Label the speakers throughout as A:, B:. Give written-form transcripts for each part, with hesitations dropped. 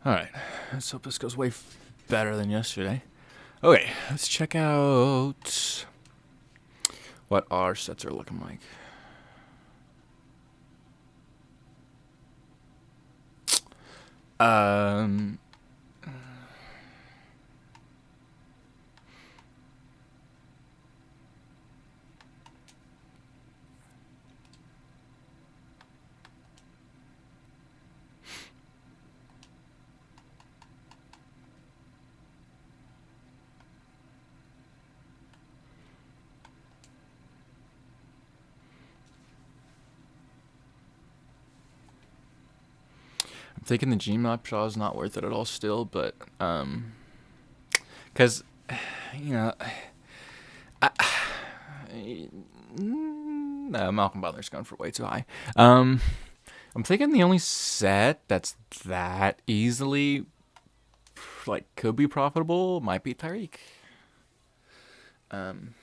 A: Alright, let's hope this goes way better than yesterday. Okay, let's check out what our sets are looking like. Um, I'm thinking the Gmod Shaw is not worth it at all still, but, because, you know, Malcolm Butler's going for way too high. I'm thinking the only set that's that easily, like, could be profitable might be Tyreek. Um,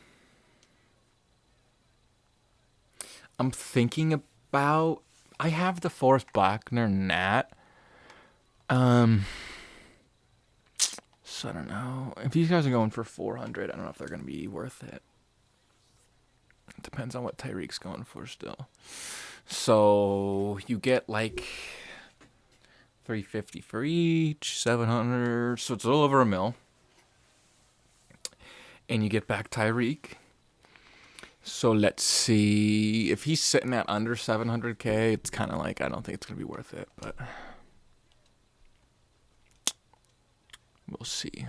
A: I'm thinking about. I have the Forrest Buckner Nat. Um, so I don't know if these guys are going for 400. I don't know if they're going to be worth it. It depends on what Tyreek's going for still. So you get like 350 for each, 700. So it's a little over a mil. And you get back Tyreek. So let's see. If he's sitting at under 700K, it's kind of like, I don't think it's going to be worth it, but we'll see.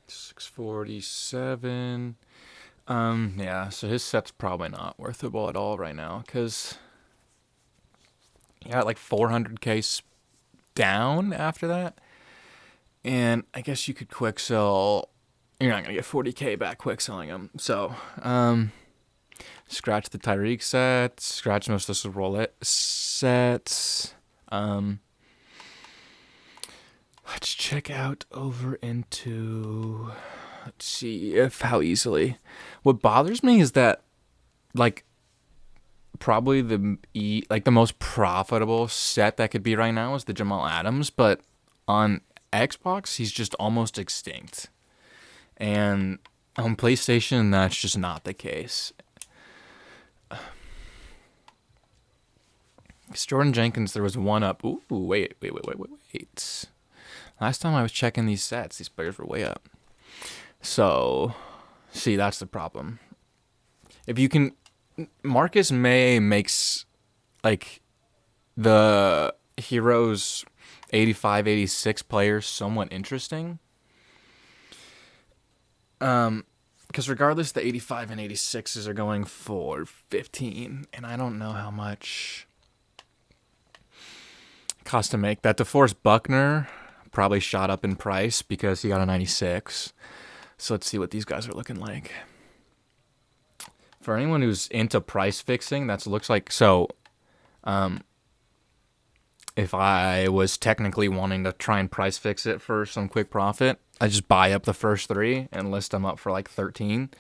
A: $647. Yeah, so his set's probably not worthable at all right now because you got like 400K down after that. And I guess you could quick sell. You're not going to get 40K back quick selling them. So, scratch the Tyreek set, scratch most of the roulette sets. Let's check out over into. Let's see if how easily. What bothers me is that, like, probably the most profitable set that could be right now is the Jamal Adams, but on Xbox he's just almost extinct, and on PlayStation that's just not the case. Jordan Jenkins, there was one up. Ooh, wait. Last time I was checking these sets, these players were way up. So, see, that's the problem. If you can, Marcus May makes like the Heroes 85, 86 players somewhat interesting. Because regardless, the 85 and 86s are going for 15, and I don't know how much it costs to make that. DeForest Buckner probably shot up in price because he got a 96. So let's see what these guys are looking like. For anyone who's into price fixing, that looks like so. if I was technically wanting to try and price fix it for some quick profit, I just buy up the first three and list them up for like 13,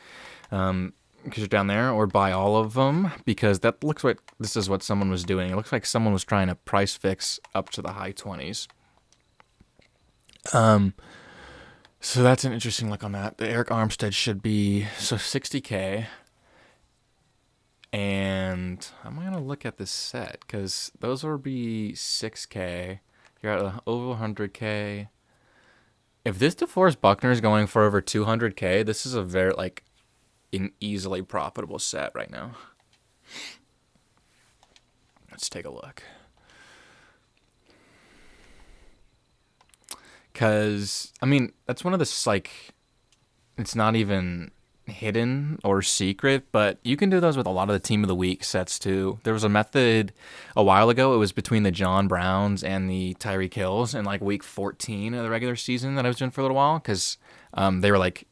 A: because you're down there, or buy all of them, because that looks like this is what someone was doing. It looks like someone was trying to price fix up to the high 20s. So that's an interesting look on that. The Eric Armstead should be 60K. And I'm going to look at this set because those will be 6K. You're at over 100K. If this DeForest Buckner is going for over 200K, this is a very, like, an easily profitable set right now. Let's take a look. Because, I mean, that's one of the, like, it's not even hidden or secret, but you can do those with a lot of the team of the week sets too. There was a method a while ago. It was between the John Browns and the Tyreek Hills in like week 14 of the regular season that I was doing for a little while, because they were like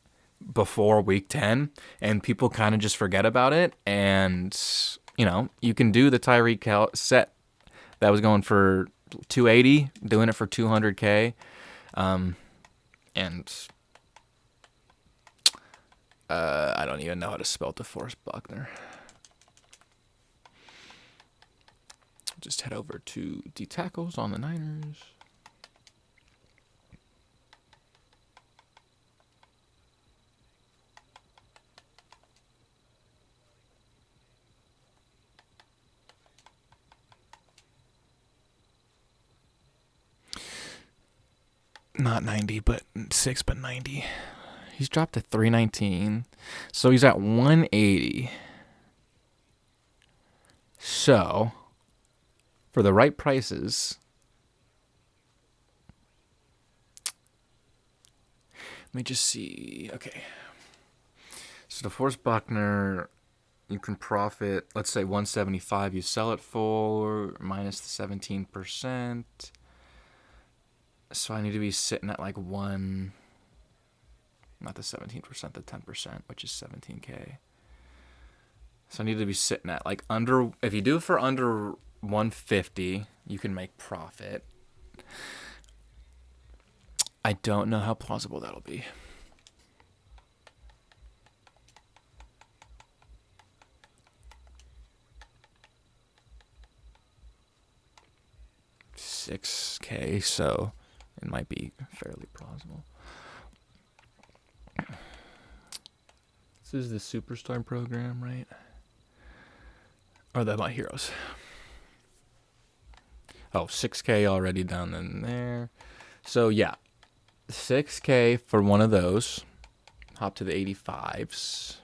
A: before week 10, and people kind of just forget about it. And you know, you can do the Tyreek set that was going for 280, doing it for 200K, and I don't even know how to spell DeForest Buckner. Just head over to D tackles on the Niners. Not 90, but 6, but 90. He's dropped to 319. So he's at 180. So, for the right prices, let me just see. Okay. So DeForest Buckner, you can profit, let's say 175. You sell it for minus the 17%. So I need to be sitting at like not the 17%, the 10%, which is 17K. So I need to be sitting at like under, if you do it for under 150, you can make profit. I don't know how plausible that'll be. $6K, so it might be fairly plausible. This is the Superstar program, right? Or the My Heroes. Oh, 6K already down in there. So, yeah. 6K for one of those. Hop to the 85s.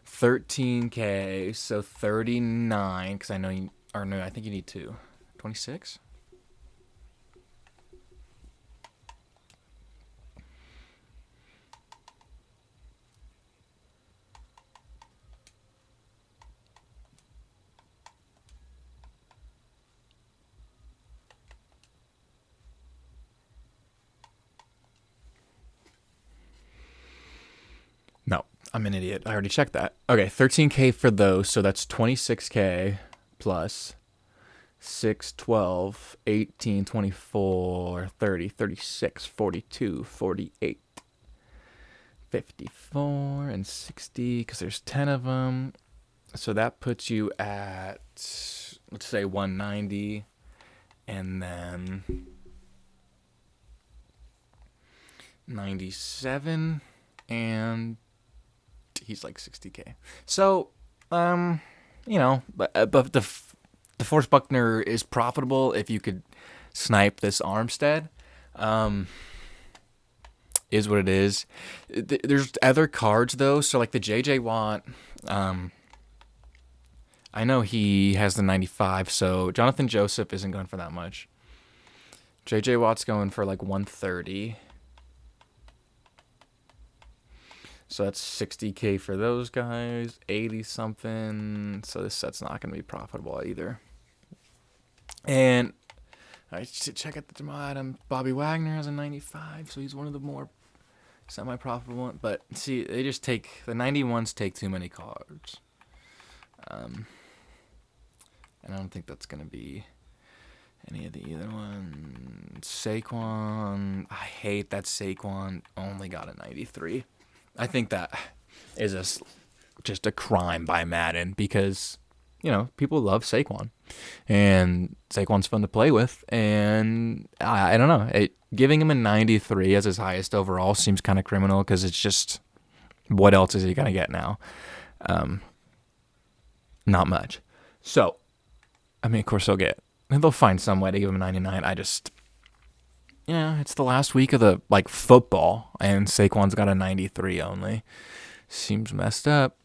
A: 13K, so 39, because I know you, or no, I think you need 2. 26? No, I'm an idiot. I already checked that. Okay, 13K for those, so that's 26K plus 6, 12, 18, 24, 30, 36, 42, 48, 54, and 60, because there's 10 of them. So that puts you at, let's say, 190, and then 97, and he's like 60K. So, you know, but the DeForest Buckner is profitable if you could snipe this Armstead. Is what it is. There's other cards though, so like the JJ Watt. I know he has the 95, so Jonathan Joseph isn't going for that much. JJ Watt's going for like 130. So that's 60K for those guys, 80 something. So this set's not going to be profitable either. And I check out the Jamal Adams. Bobby Wagner has a 95, so he's one of the more semi-profitable ones. But see, they just take, the 91s take too many cards. And I don't think that's going to be any of the either one. Saquon. I hate that Saquon only got a 93. I think that is just a crime by Madden because, people love Saquon. And Saquon's fun to play with. And I don't know. Giving him a 93 as his highest overall seems kind of criminal because it's just, what else is he going to get now? Not much. So, of course they'll find some way to give him a 99. It's the last week of the, football, and Saquon's got a 93 only. Seems messed up.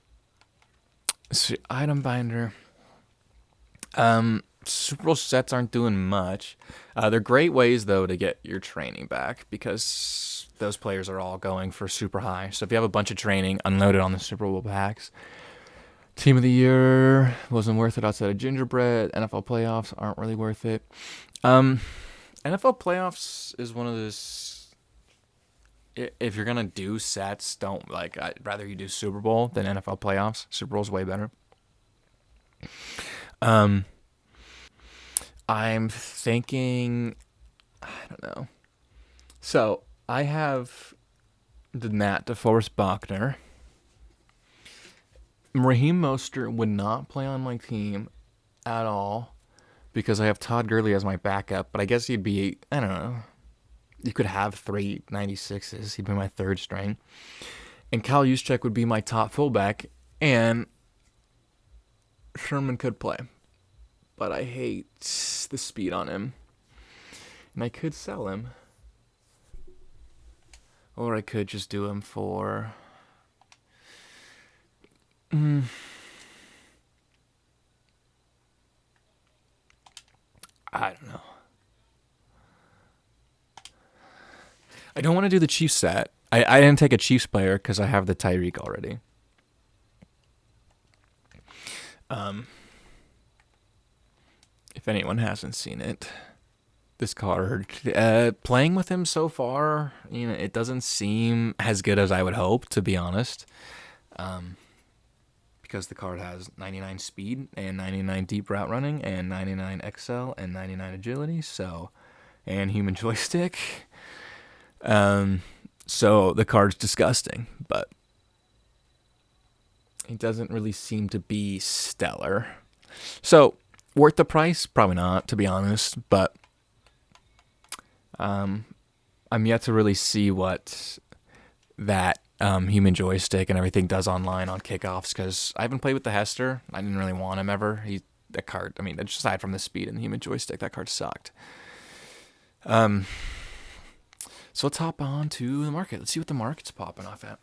A: So, item binder. Super Bowl sets aren't doing much. They're great ways, though, to get your training back because those players are all going for super high. So if you have a bunch of training unloaded on the Super Bowl packs, Team of the Year wasn't worth it outside of Gingerbread. NFL playoffs aren't really worth it. NFL playoffs is one of those. If you're gonna do sets, I'd rather you do Super Bowl than NFL playoffs. Super Bowl's way better. I'm thinking, I don't know. So I have the Nat DeForest Buckner. Raheem Mostert would not play on my team at all because I have Todd Gurley as my backup, but I guess he'd be, I don't know. You could have 3 96s. He'd be my third string. And Kyle Juszczyk would be my top fullback, and Sherman could play. But I hate the speed on him. And I could sell him. Or I could just do him for... I don't know. I don't want to do the Chiefs set. I didn't take a Chiefs player because I have the Tyreek already. If anyone hasn't seen it, this card, playing with him so far, it doesn't seem as good as I would hope, to be honest. Because the card has 99 speed and 99 deep route running and 99 XL and 99 agility, and human joystick. So the card's disgusting, but it doesn't really seem to be stellar. So, worth the price? Probably not, to be honest, but I'm yet to really see what that human joystick and everything does online on kickoffs because I haven't played with the Hester. I didn't really want him ever. That card, aside from the speed and the human joystick, that card sucked. So let's hop on to the market. Let's see what the market's popping off at.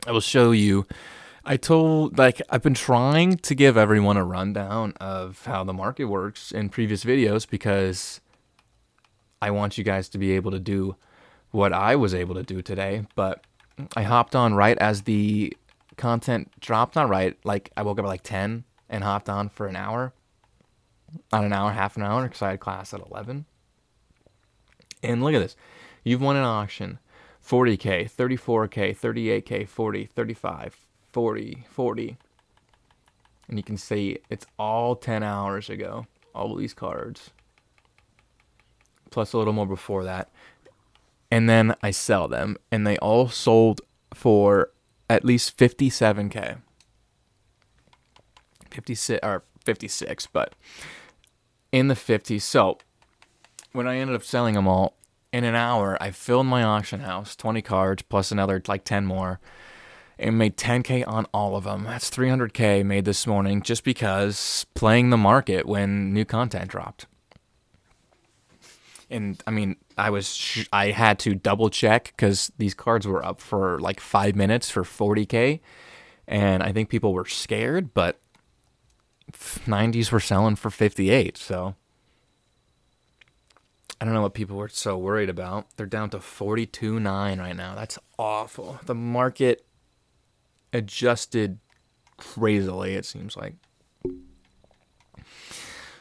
A: I will show you. I've been trying to give everyone a rundown of how the market works in previous videos because I want you guys to be able to do what I was able to do today. But I hopped on right as the content dropped. Not right. I woke up at 10 and hopped on for an hour. Not an hour, half an hour, because I had class at 11. And look at this. You've won an auction. 40K, 34K, 38K, 40, 35, 40, 40. And you can see it's all 10 hours ago. All of these cards. Plus a little more before that. And then I sell them. And they all sold for at least 57K. 56, but in the 50s. So when I ended up selling them all, in an hour, I filled my auction house, 20 cards, plus another 10 more, and made 10K on all of them. That's 300K made this morning just because playing the market when new content dropped. And, I had to double check because these cards were up for 5 minutes for 40K, and I think people were scared, but 90s were selling for 58, so... I don't know what people were so worried about. They're down to 42.9 right now. That's awful. The market adjusted crazily, it seems like.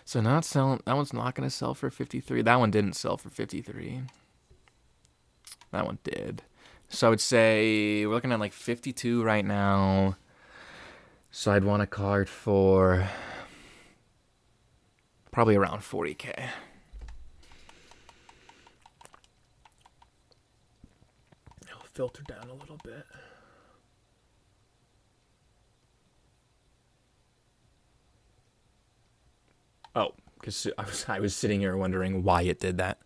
A: So not selling. That one's not going to sell for 53. That one didn't sell for 53. That one did. So I would say we're looking at 52 right now. So I'd want a card for probably around 40K. It'll filter down a little bit. Oh, because I was sitting here wondering why it did that.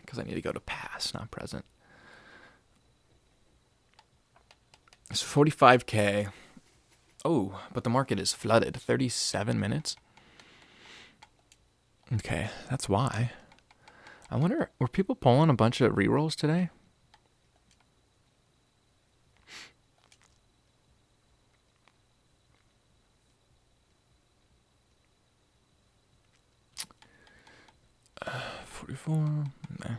A: Because I need to go to past, not present. So 45K. Oh, but the market is flooded. 37 minutes. Okay, that's why. I wonder, were people pulling a bunch of rerolls today? Uh, 44. Nah.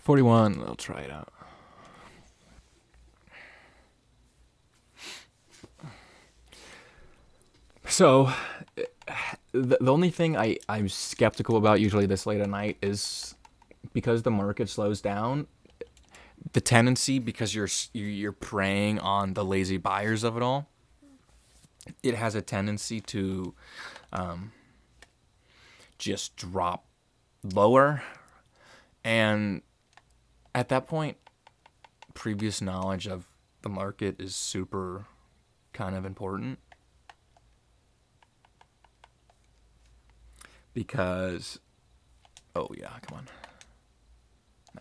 A: $41. I'll try it out. So, the only thing I'm skeptical about usually this late at night is because the market slows down, the tendency, because you're preying on the lazy buyers of it all, it has a tendency to just drop lower. And at that point, previous knowledge of the market is super kind of important. Because, oh yeah, come on.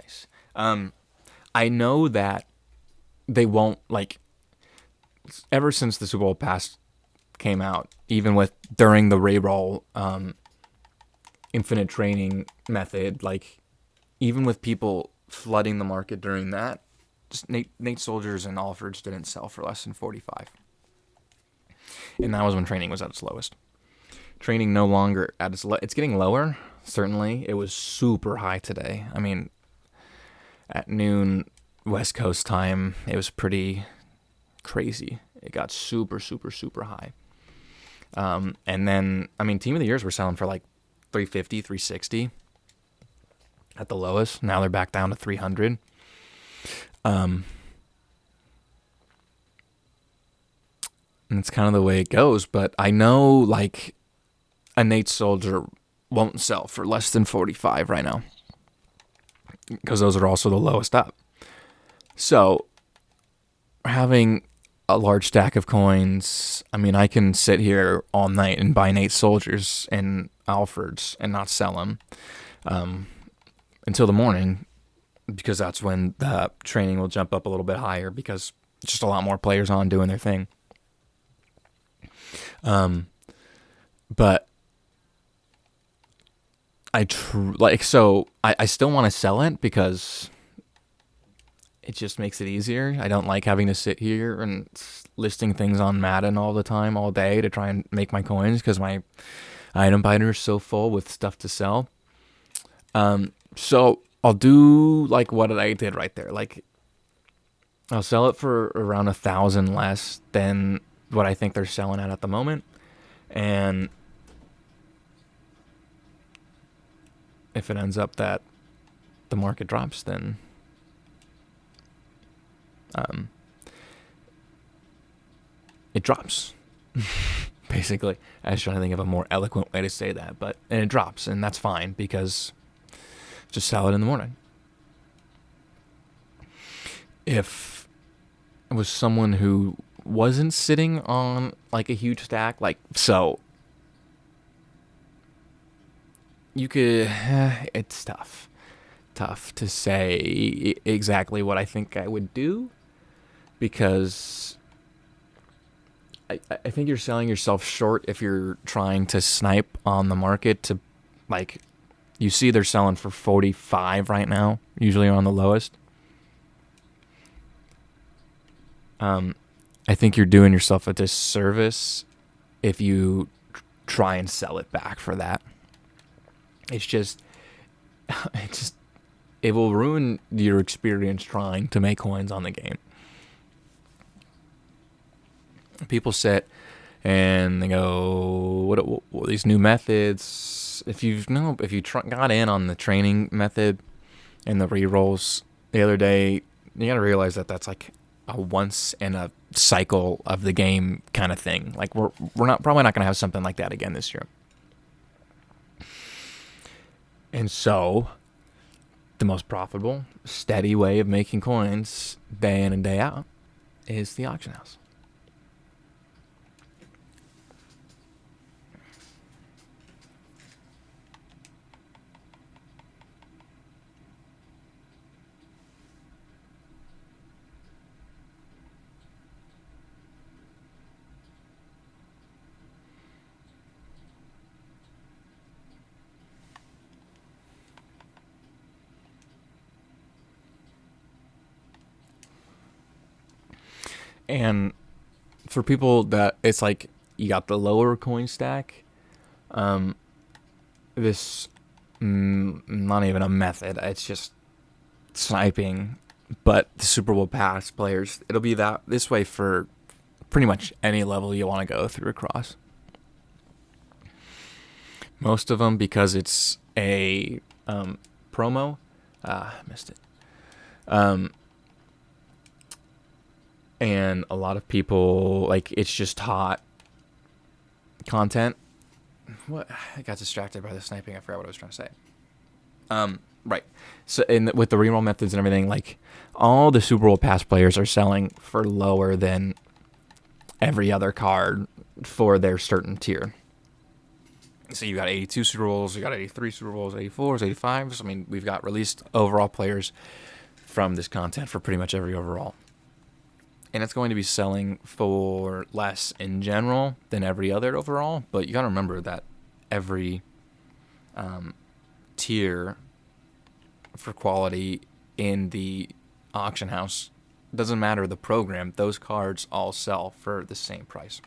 A: Nice. I know that they won't, like, ever since the Super Bowl Pass came out, even with during the Ray-Roll infinite training method, like, even with people flooding the market during that, just Nate Soldiers and Alfords didn't sell for less than 45. And that was when training was at its lowest. Training no longer at its it's getting lower, certainly. It was super high today. I mean, at noon West Coast time, it was pretty crazy. It got super, super, super high. And then, I mean, Team of the Years were selling for like 350, 360 at the lowest. Now they're back down to 300. And it's kind of the way it goes. But I know, like, a Nate Soldier won't sell for less than 45 right now, because those are also the lowest up. So having a large stack of coins, I mean, I can sit here all night and buy Nate Soldiers and Alfords and not sell them until the morning, because that's when the training will jump up a little bit higher, because it's just a lot more players on doing their thing. But I still want to sell it because it just makes it easier. I don't like having to sit here and listing things on Madden all the time, all day, to try and make my coins, because my item binder is so full with stuff to sell. So I'll do like what I did right there. Like, I'll sell it for around 1,000 less than what I think they're selling at the moment. And if it ends up that the market drops, then it drops. Basically, I was trying to think of a more eloquent way to say that, but and it drops, and that's fine, because just sell it in the morning. If it was someone who wasn't sitting on like a huge stack, like, so you could, it's tough to say exactly what I think I would do. because I think you're selling yourself short if you're trying to snipe on the market to, like, you see they're selling for 45 right now, usually on the lowest. I think you're doing yourself a disservice if you try and sell it back for that. It's just, it just, it will ruin your experience trying to make coins on the game. People sit and they go, what these new methods? If you got in on the training method and the rerolls the other day, you gotta realize that that's like a once in a cycle of the game kind of thing. Like we're probably not gonna have something like that again this year. And so, the most profitable, steady way of making coins day in and day out is the auction house. And for people that it's like you got the lower coin stack, this not even a method. It's just sniping. But the Super Bowl Pass players, it'll be that this way for pretty much any level you want to go through across. Most of them, because it's a promo. Missed it. And a lot of people, like, it's just hot content. What? I got distracted by the sniping. I forgot what I was trying to say. Right. So, with the reroll methods and everything, like, all the Super Bowl Pass players are selling for lower than every other card for their certain tier. So you got 82 Super Bowls, you got 83 Super Bowls, 84s, 85s. I mean, we've got released overall players from this content for pretty much every overall. And it's going to be selling for less in general than every other overall. But you got to remember that every tier for quality in the auction house, doesn't matter the program, those cards all sell for the same price.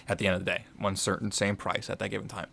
A: At the end of the day, one certain same price at that given time.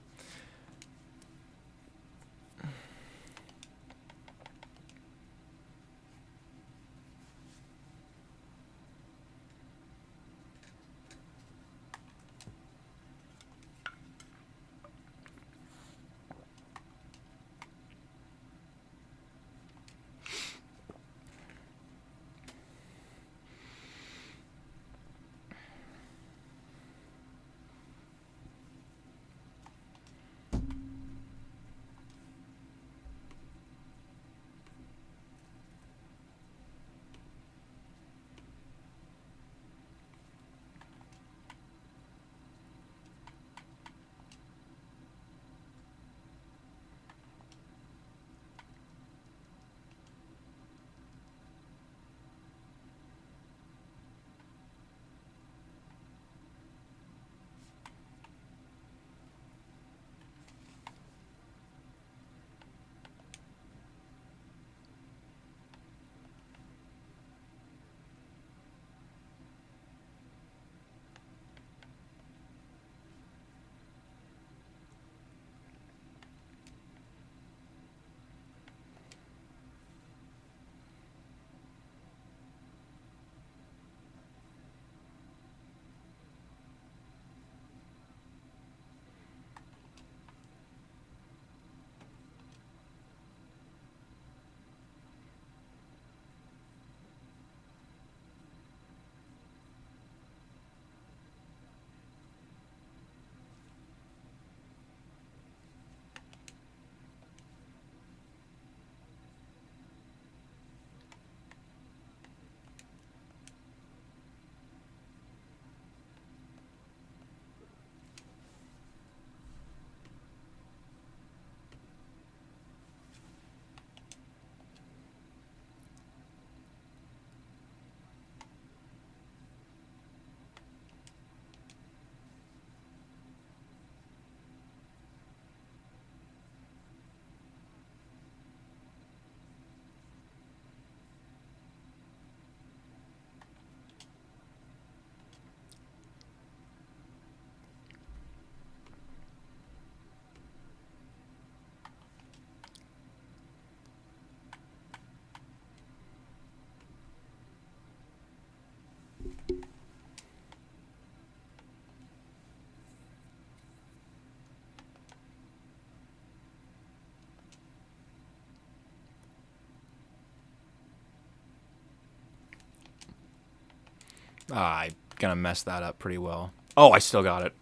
A: I'm going to mess that up pretty well. Oh, I still got it.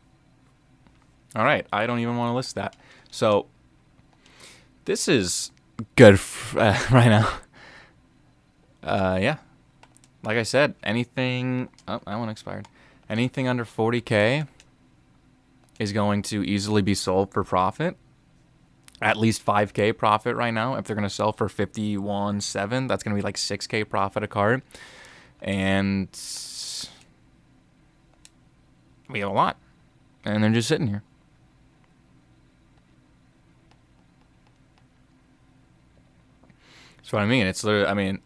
A: All right. I don't even want to list that. So this is good right now. Yeah. Like I said, anything... Oh, that one expired. Anything under 40K is going to easily be sold for profit. At least 5K profit right now. If they're going to sell for 51.7, that's going to be like 6K profit a card. And we have a lot. And they're just sitting here. That's what I mean. It's literally, I mean,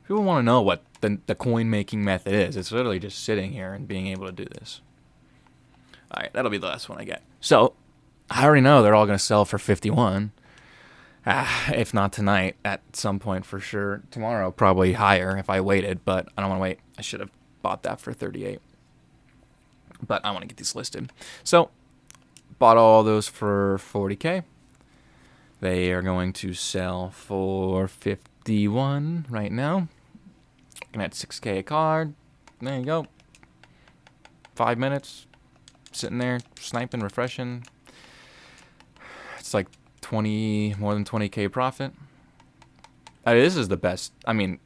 A: people want to know what the coin making method is. It's literally just sitting here and being able to do this. All right, that'll be the last one I get. So, I already know they're all going to sell for 51. If not tonight, at some point for sure. Tomorrow, probably higher if I waited, but I don't want to wait. I should have bought that for 38. But I want to get these listed. So, bought all those for 40K. They are going to sell for 51 right now. Looking at 6K a card. There you go. 5 minutes. Sitting there, sniping, refreshing. It's like more than 20K profit. This is the best. I mean,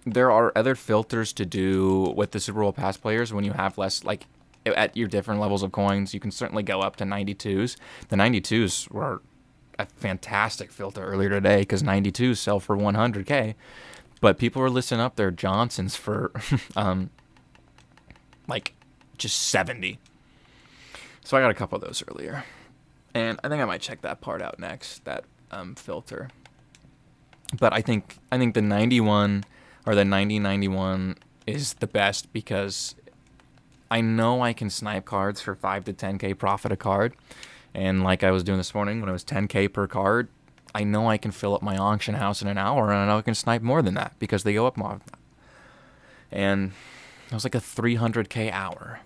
A: there are other filters to do with the Super Bowl pass players when you have less, like, at your different levels of coins. You can certainly go up to 92s. The 92s were a fantastic filter earlier today because 92s sell for 100K. But people were listing up their Johnsons for, like, just 70. So I got a couple of those earlier. And I think I might check that part out next, that filter. But I think the 91 or the 9091 is the best because I know I can snipe cards for 5 to 10K profit a card. And like I was doing this morning when it was 10K per card, I know I can fill up my auction house in an hour, and I know I can snipe more than that because they go up more than that. And it was like a 300K hour.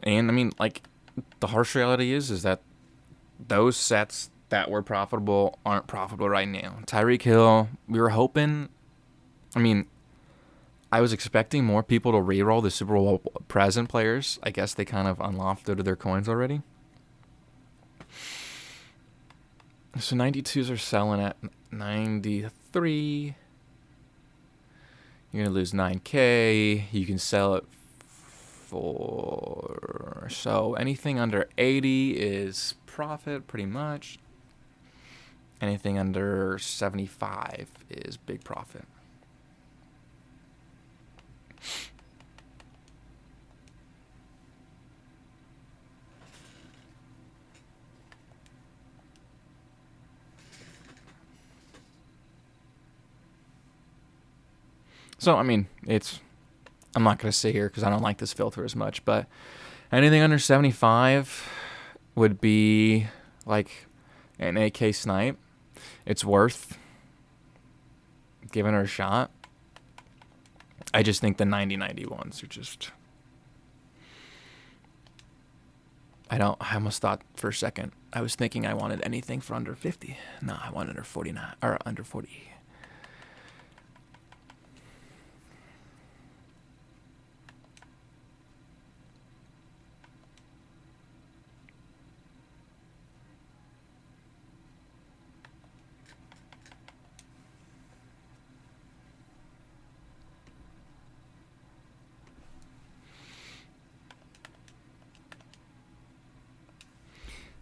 A: And I mean, like, the harsh reality is that those sets that were profitable aren't profitable right now. Tyreek Hill, we were hoping, I mean, I was expecting more people to reroll the Super Bowl present players. I guess they kind of unlofted their coins already. So 92s are selling at 93. You're going to lose 9K. You can sell it for... So anything under 80 is profit, pretty much. Anything under 75 is big profit. So, I mean, I'm not going to sit here because I don't like this filter as much, but anything under 75 would be like an AK snipe. It's worth giving her a shot. I just think the 9091s are just... I almost thought for a second. I was thinking I wanted anything for under 50. No, I wanted under 49 or under 40.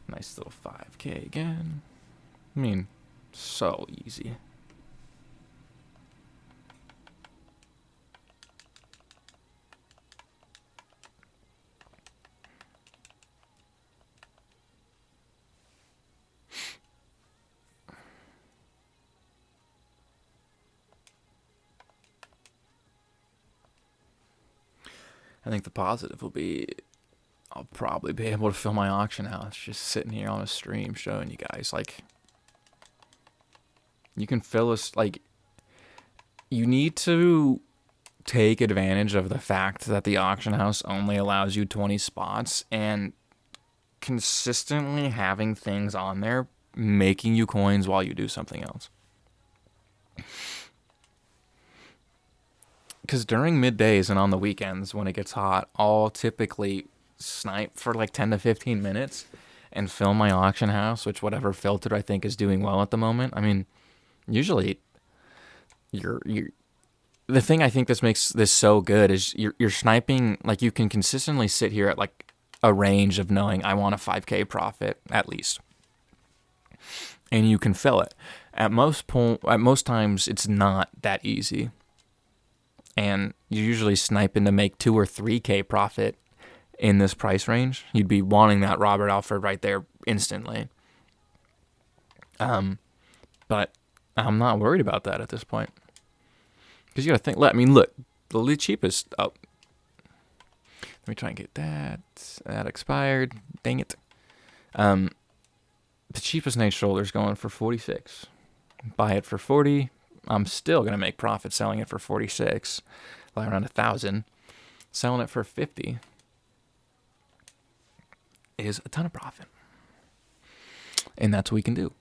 A: Nice little 5K again. I mean, so easy. I think the positive will be I'll probably be able to fill my auction house just sitting here on a stream showing you guys. Like, you can fill us, like, you need to take advantage of the fact that the auction house only allows you 20 spots, and consistently having things on there making you coins while you do something else. Because during middays and on the weekends when it gets hot, I'll typically snipe for like 10 to 15 minutes and film my auction house, which whatever filter I think is doing well at the moment. I mean, usually you're the thing I think this makes this so good is you're sniping, like you can consistently sit here at like a range of knowing I want a 5K profit at least, and you can fill it. At most times it's not that easy, and you're usually sniping to make 2 or 3K profit in this price range. You'd be wanting that Robert Alford right there instantly. But I'm not worried about that at this point. Because you got to think, look, the cheapest, let me try and get that. That expired. Dang it. The cheapest Nate Shoulder's going for 46. Buy it for 40. I'm still going to make profit selling it for 46. Like around 1,000. Selling it for 50 is a ton of profit. And that's what we can do.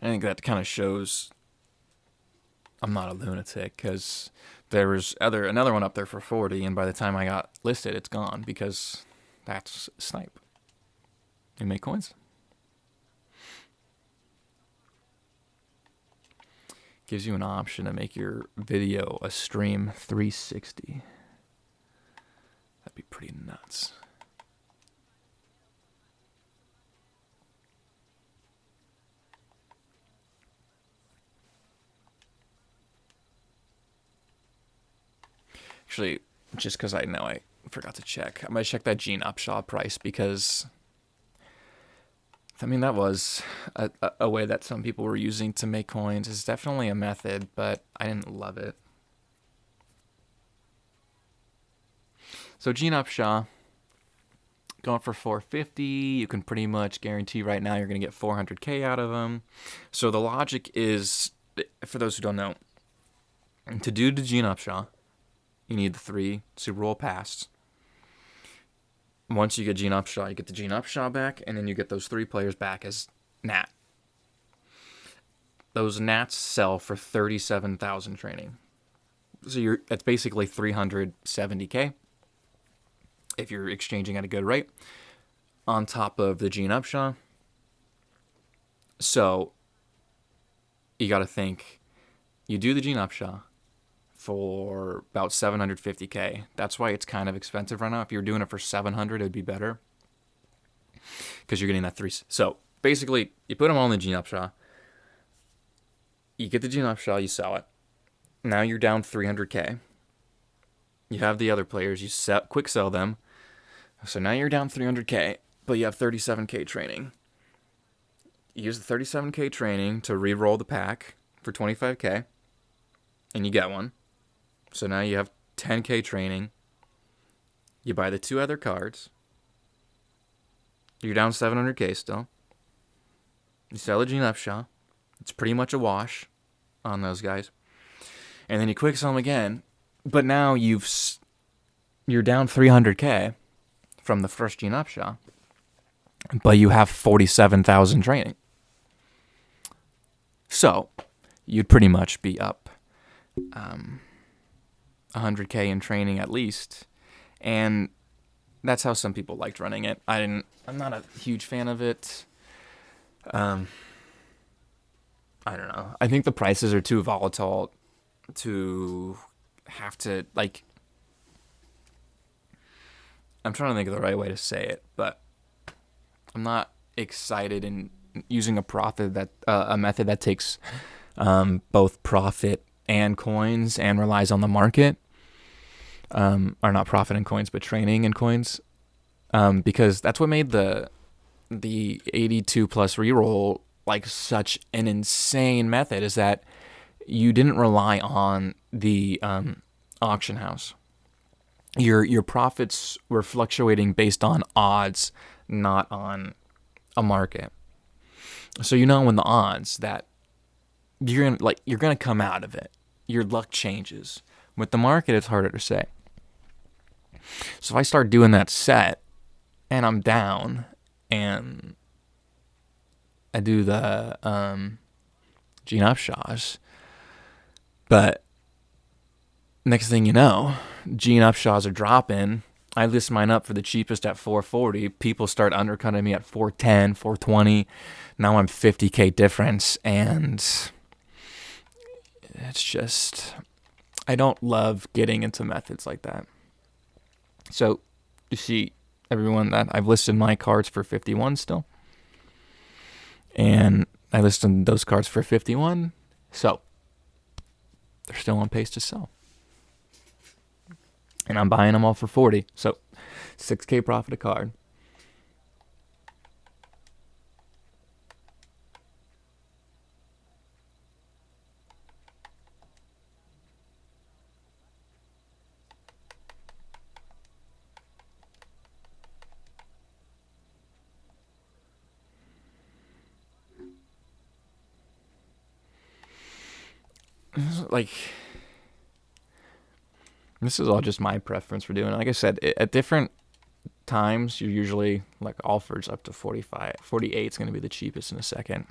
A: I think that kind of shows I'm not a lunatic, because there was another one up there for 40, and by the time I got listed, it's gone, because that's snipe. You make coins. Gives you an option to make your video a stream 360. That'd be pretty nuts. Actually, just because I know I forgot to check, I'm going to check that Gene Upshaw price, because, I mean, that was a way that some people were using to make coins. It's definitely a method, but I didn't love it. So Gene Upshaw, going for 450. You can pretty much guarantee right now you're going to get 400K out of him. So the logic is, for those who don't know, to do the Gene Upshaw, you need the 3 Super Bowl pass. Once you get Gene Upshaw, you get the Gene Upshaw back, and then you get those 3 players back as Nat. Those Nats sell for 37,000 training. So that's basically 370K if you're exchanging at a good rate, on top of the Gene Upshaw. So you got to think, you do the Gene Upshaw for about 750K. That's why it's kind of expensive right now. If you're doing it for 700, it'd be better, because you're getting that 3. So basically, you put them all in the Gene Upshaw. You get the Gene Upshaw, you sell it. Now you're down 300K. You have the other players, you quick sell them. So now you're down 300K, but you have 37K training. You use the 37K training to re-roll the pack for 25K, and you get one. So now you have 10K training. You buy the 2 other cards. You're down 700K still. You sell a Gene Upshaw. It's pretty much a wash on those guys. And then you quick sell them again. But now you're down 300K from the first Gene Upshaw. But you have 47,000 training. So you'd pretty much be up 100K in training at least, and that's how some people liked running it. I'm not a huge fan of it. I don't know. I think the prices are too volatile to have to, like, I'm trying to think of the right way to say it, but I'm not excited in using a method that takes both profit and coins and relies on the market, or not profit and coins, but training and coins, because that's what made the 82 plus reroll like such an insane method, is that you didn't rely on the auction house. Your profits were fluctuating based on odds not on a market. So you know in the odds that you're gonna come out of it. Your luck changes. With the market, it's harder to say. So if I start doing that set and I'm down and I do the Gene Upshaws, but next thing you know, Gene Upshaws are dropping. I list mine up for the cheapest at 440. People start undercutting me at 410, 420. Now I'm 50K difference, and it's just, I don't love getting into methods like that. So you see, everyone, that I've listed my cards for 51 still, and I listed those cards for 51. So they're still on pace to sell, and I'm buying them all for 40. So 6K profit a card. Like, this is all just my preference for doing it. Like I said, at different times, you're usually like offers up to 45. 48 is going to be the cheapest in a second.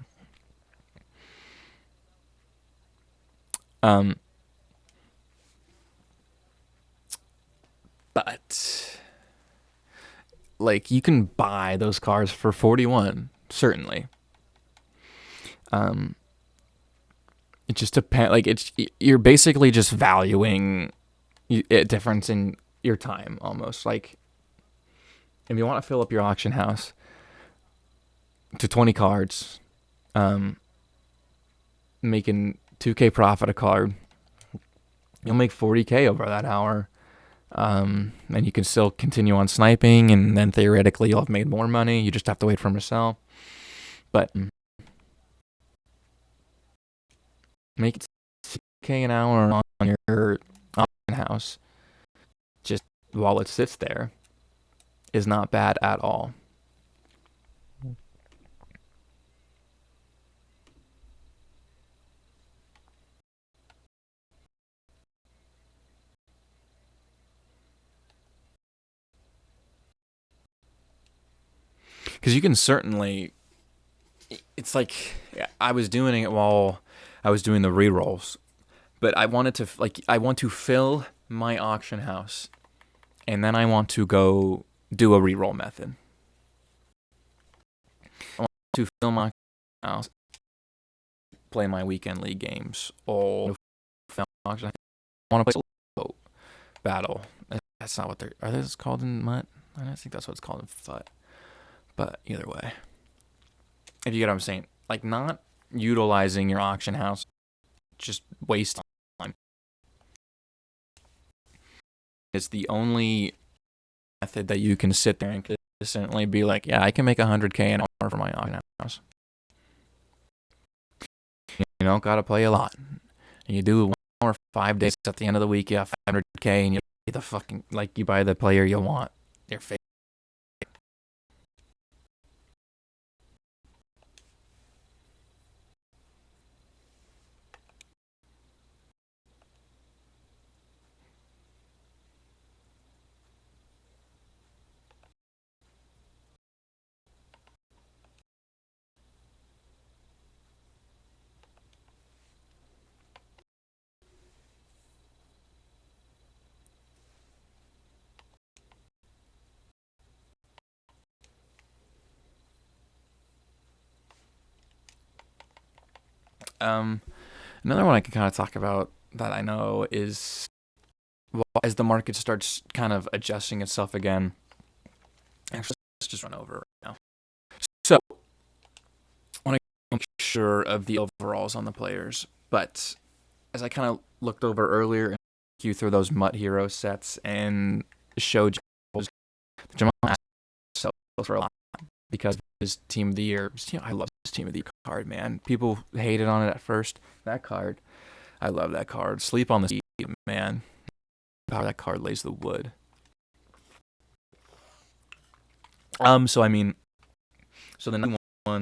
A: Um, but like, you can buy those cars for 41, certainly. Um, it just depends. Like, you're basically just valuing a difference in your time, almost. Like, if you want to fill up your auction house to 20 cards, making 2K profit a card, you'll make 40K over that hour. And you can still continue on sniping, and then theoretically you'll have made more money. You just have to wait for them to sell. But make it 6K an hour on your auction house, just while it sits there, is not bad at all. Because you can certainly, it's like, I was doing it while I was doing the rerolls, but I want to fill my auction house, and then I want to go do a reroll method. I want to fill my house, play my weekend league games, or auction. I want to play solo battle. That's not what are those called in MUT? I don't think that's what it's called in FUT. But either way, if you get what I'm saying, like, not utilizing your auction house, just waste time. It's the only method that you can sit there and consistently be like, yeah, I can make 100K an hour for my auction house. You don't gotta play a lot. You do 1 hour 5 days. At the end of the week, you have 500K, and you you buy the player you want. Your favorite. Another one I can kind of talk about that I know is, well, as the market starts kind of adjusting itself again. Actually, let's just run over right now. So, I want to make sure of the overalls on the players, but as I kind of looked over earlier and you through those MUT Hero sets and showed you Jamal sells for a lot because of his Team of the Year. I love this Team of the Year card, man. People hated on it at first. That card, I love that card. Sleep on the Sea, man. How that card lays the wood. So I mean, so the 91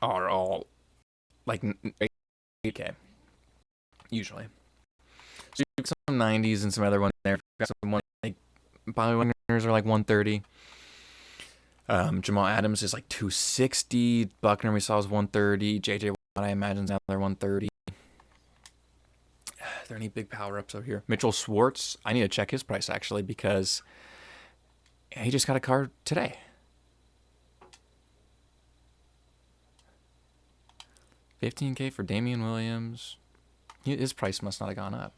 A: are all like 8K usually. So you got some 90s and some other ones there. You got some like Bobby Wagner's are like 130. Jamal Adams is like 260. Buckner we saw was 130. JJ Watt I imagine is another 130. Are there any big power ups over here? Mitchell Schwartz. I need to check his price actually because he just got a card today. $15K for Damian Williams. His price must not have gone up.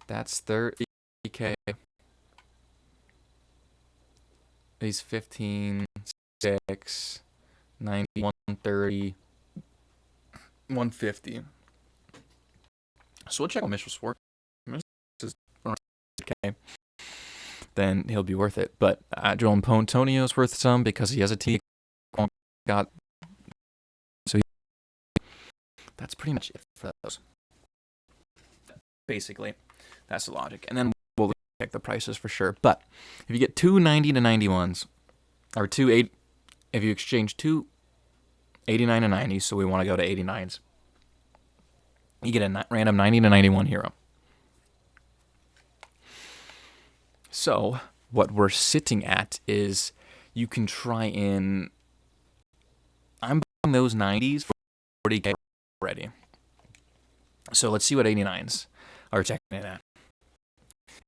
A: That's 30K. He's 15, 6, 90, 130, 150. So we'll check on Mitchell Schwartz. Okay. Then he'll be worth it. But Joel Antonio's worth some because he has a team. Got so that's pretty much it for those. Basically, that's the logic. And then we'll check the prices for sure. But if you get two 90 to 91s, or if you exchange two 89 to 90s, so we want to go to 89s, you get a random 90 to 91 hero. So what we're sitting at is you can try in. I'm buying those 90s for 40K already. So let's see what 89s are checking it at.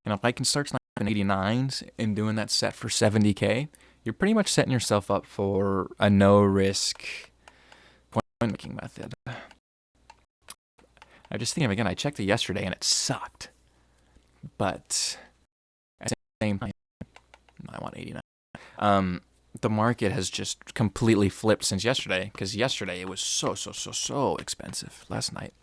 A: And if I can start sniping 89s and doing that set for 70K, you're pretty much setting yourself up for a no-risk point-making method. I just think, again, I checked it yesterday and it sucked. But at the same time, I want 89. The market has just completely flipped since yesterday, because yesterday it was so expensive last night.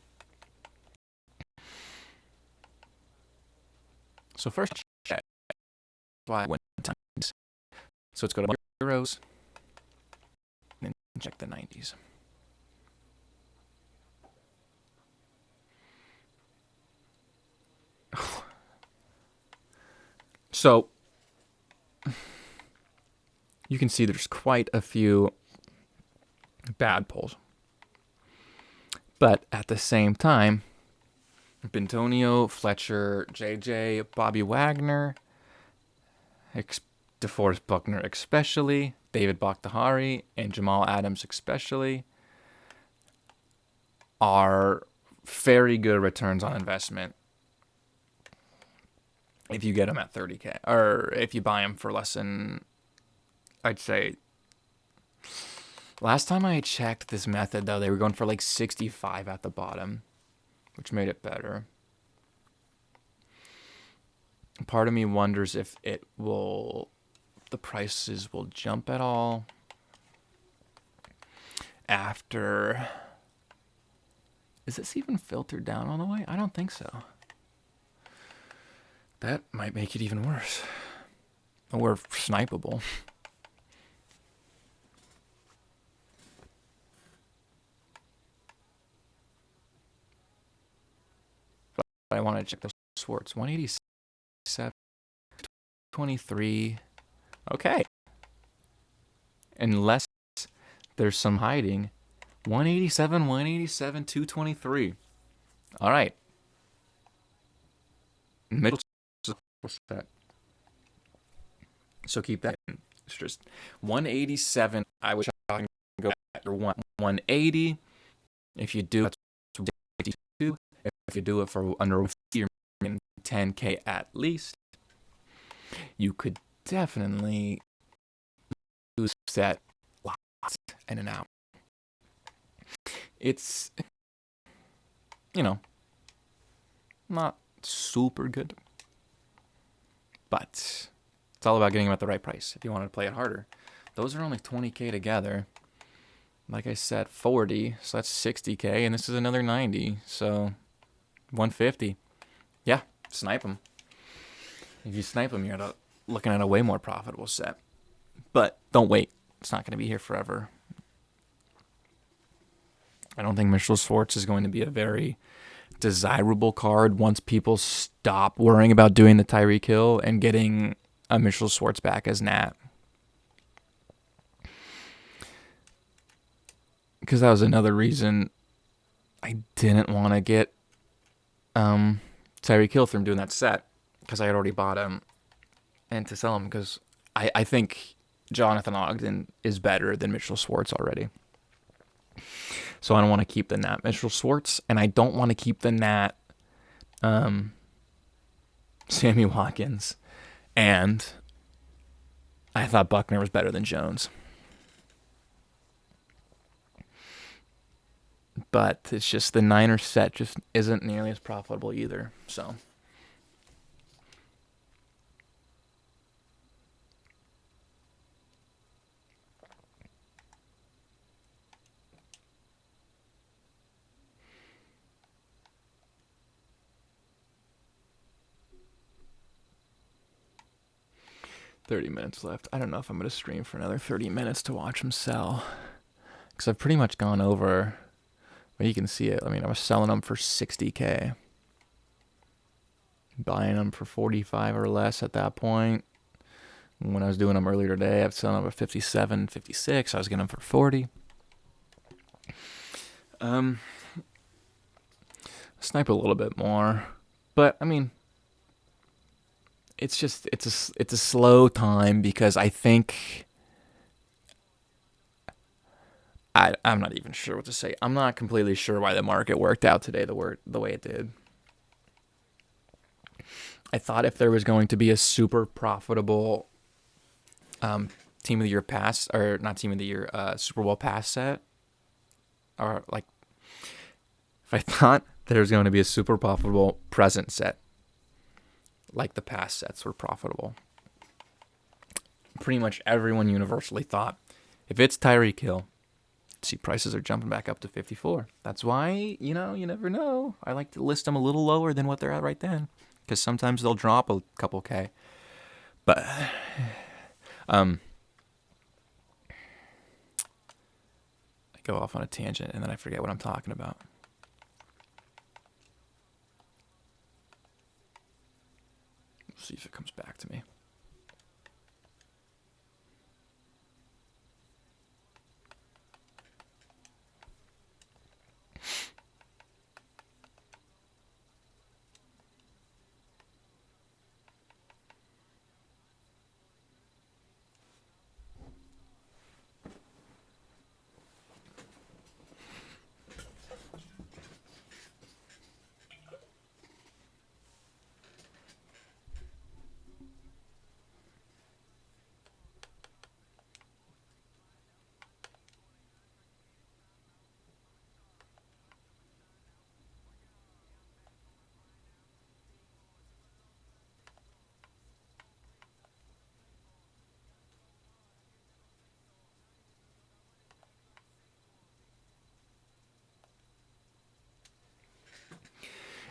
A: So first check why I went times. So let's go to euros and check the 90s. So you can see there's quite a few bad pulls. But at the same time, Bentonio, Fletcher, JJ, Bobby Wagner, DeForest Buckner especially, David Bakhtiari, and Jamal Adams especially are very good returns on investment if you get them at 30K, or if you buy them for less than, I'd say, last time I checked this method though, they were going for like 65 at the bottom, which made it better. Part of me wonders if the prices will jump at all after. Is this even filtered down all the way? I don't think so. That might make it even worse. Or snipeable. But I want to check those Swartz. 187, 23. Okay. Unless there's some hiding. 187, 223. All right. Middle. What's that? So keep that in. It's just 187. I wish I can go at 180. If you do, that's 82. If you do it for under 10K at least, you could definitely lose that lots in and out. It's, not super good, but it's all about getting them at the right price if you want to play it harder. Those are only 20K together. Like I said, 40, so that's 60K, and this is another 90, so 150. Yeah, snipe them. If you snipe them, you're looking at a way more profitable set. But don't wait. It's not going to be here forever. I don't think Mitchell Schwartz is going to be a very desirable card once people stop worrying about doing the Tyreek Hill and getting a Mitchell Schwartz back as Nat. Because that was another reason I didn't want to get Tyreek Hill from doing that set, because I had already bought him, and to sell him because I think Jonathan Ogden is better than Mitchell Schwartz already. So I don't want to keep the Nat Mitchell Schwartz, and I don't want to keep the Nat Sammy Watkins. And I thought Buckner was better than Jones. But it's just the Niners set just isn't nearly as profitable either. So 30 minutes left. I don't know if I'm going to stream for another 30 minutes to watch them sell. Because I've pretty much gone over. Well, you can see it. I mean, I was selling them for $60K. Buying them for 45 or less at that point. When I was doing them earlier today, I was selling them for 57, 56. I was getting them for 40. Snipe a little bit more. But, I mean, it's a slow time because I think I'm not even sure what to say. I'm not completely sure why the market worked out today the way it did. I thought if there was going to be a super profitable team of the year pass, or not team of the year, Super Bowl pass set, or like if I thought there was going to be a super profitable present set, like the past sets were profitable, pretty much everyone universally thought if it's Tyreek Hill, see prices are jumping back up to 54. That's why, you never know. I like to list them a little lower than what they're at right then, because sometimes they'll drop a couple K. But I go off on a tangent and then I forget what I'm talking about. We'll see if it comes back to me.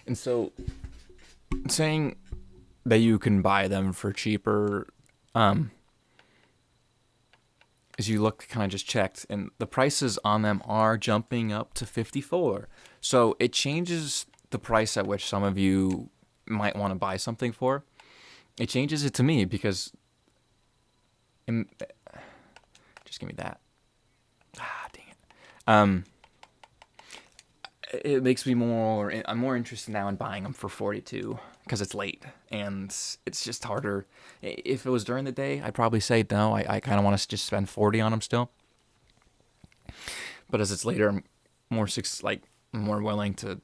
A: And so, saying that you can buy them for cheaper, as you look, kind of just checked, and the prices on them are jumping up to 54. So it changes the price at which some of you might want to buy something for. It changes it to me because, just give me that. Dang it. It makes me I'm more interested now in buying them for 42 because it's late and it's just harder. If it was during the day, I'd probably say no. I kind of want to just spend 40 on them still. But as it's later, I'm more willing to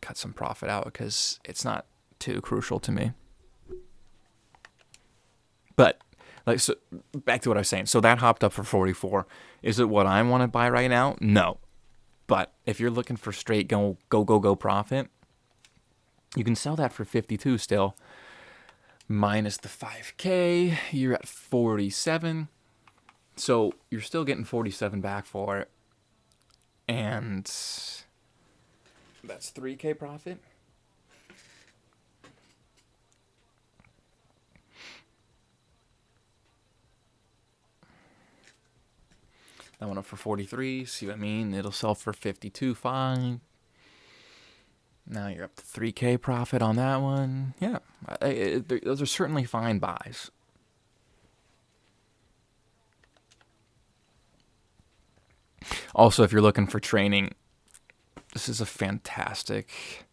A: cut some profit out because it's not too crucial to me. But so back to what I was saying. So that hopped up for 44. Is it what I want to buy right now? No. But if you're looking for straight go profit, you can sell that for 52 still. Minus the 5K, you're at 47. So you're still getting 47 back for it. And that's 3K profit. That went up for 43. See what I mean? It'll sell for 52. Fine. Now you're up to 3K profit on that one. Yeah, those are certainly fine buys. Also, if you're looking for training, this is a fantastic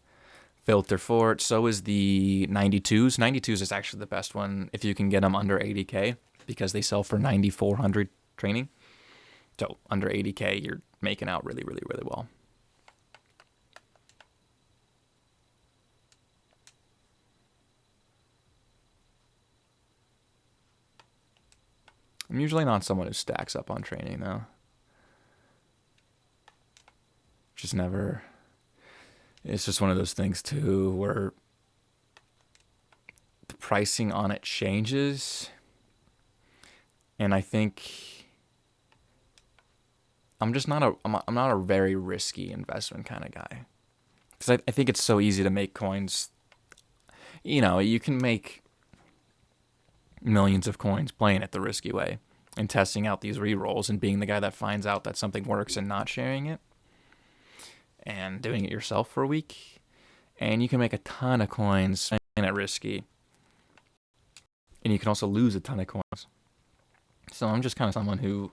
A: filter for it. So is the 92s. 92s is actually the best one if you can get them under 80K because they sell for 9,400 training. So under 80K, you're making out really, really, really well. I'm usually not someone who stacks up on training though. Just never. It's just one of those things too where the pricing on it changes, and I think I'm not a very risky investment kind of guy because I think it's so easy to make coins. You can make millions of coins playing it the risky way and testing out these re-rolls and being the guy that finds out that something works and not sharing it and doing it yourself for a week. And you can make a ton of coins playing it risky. And you can also lose a ton of coins. So I'm just kind of someone who,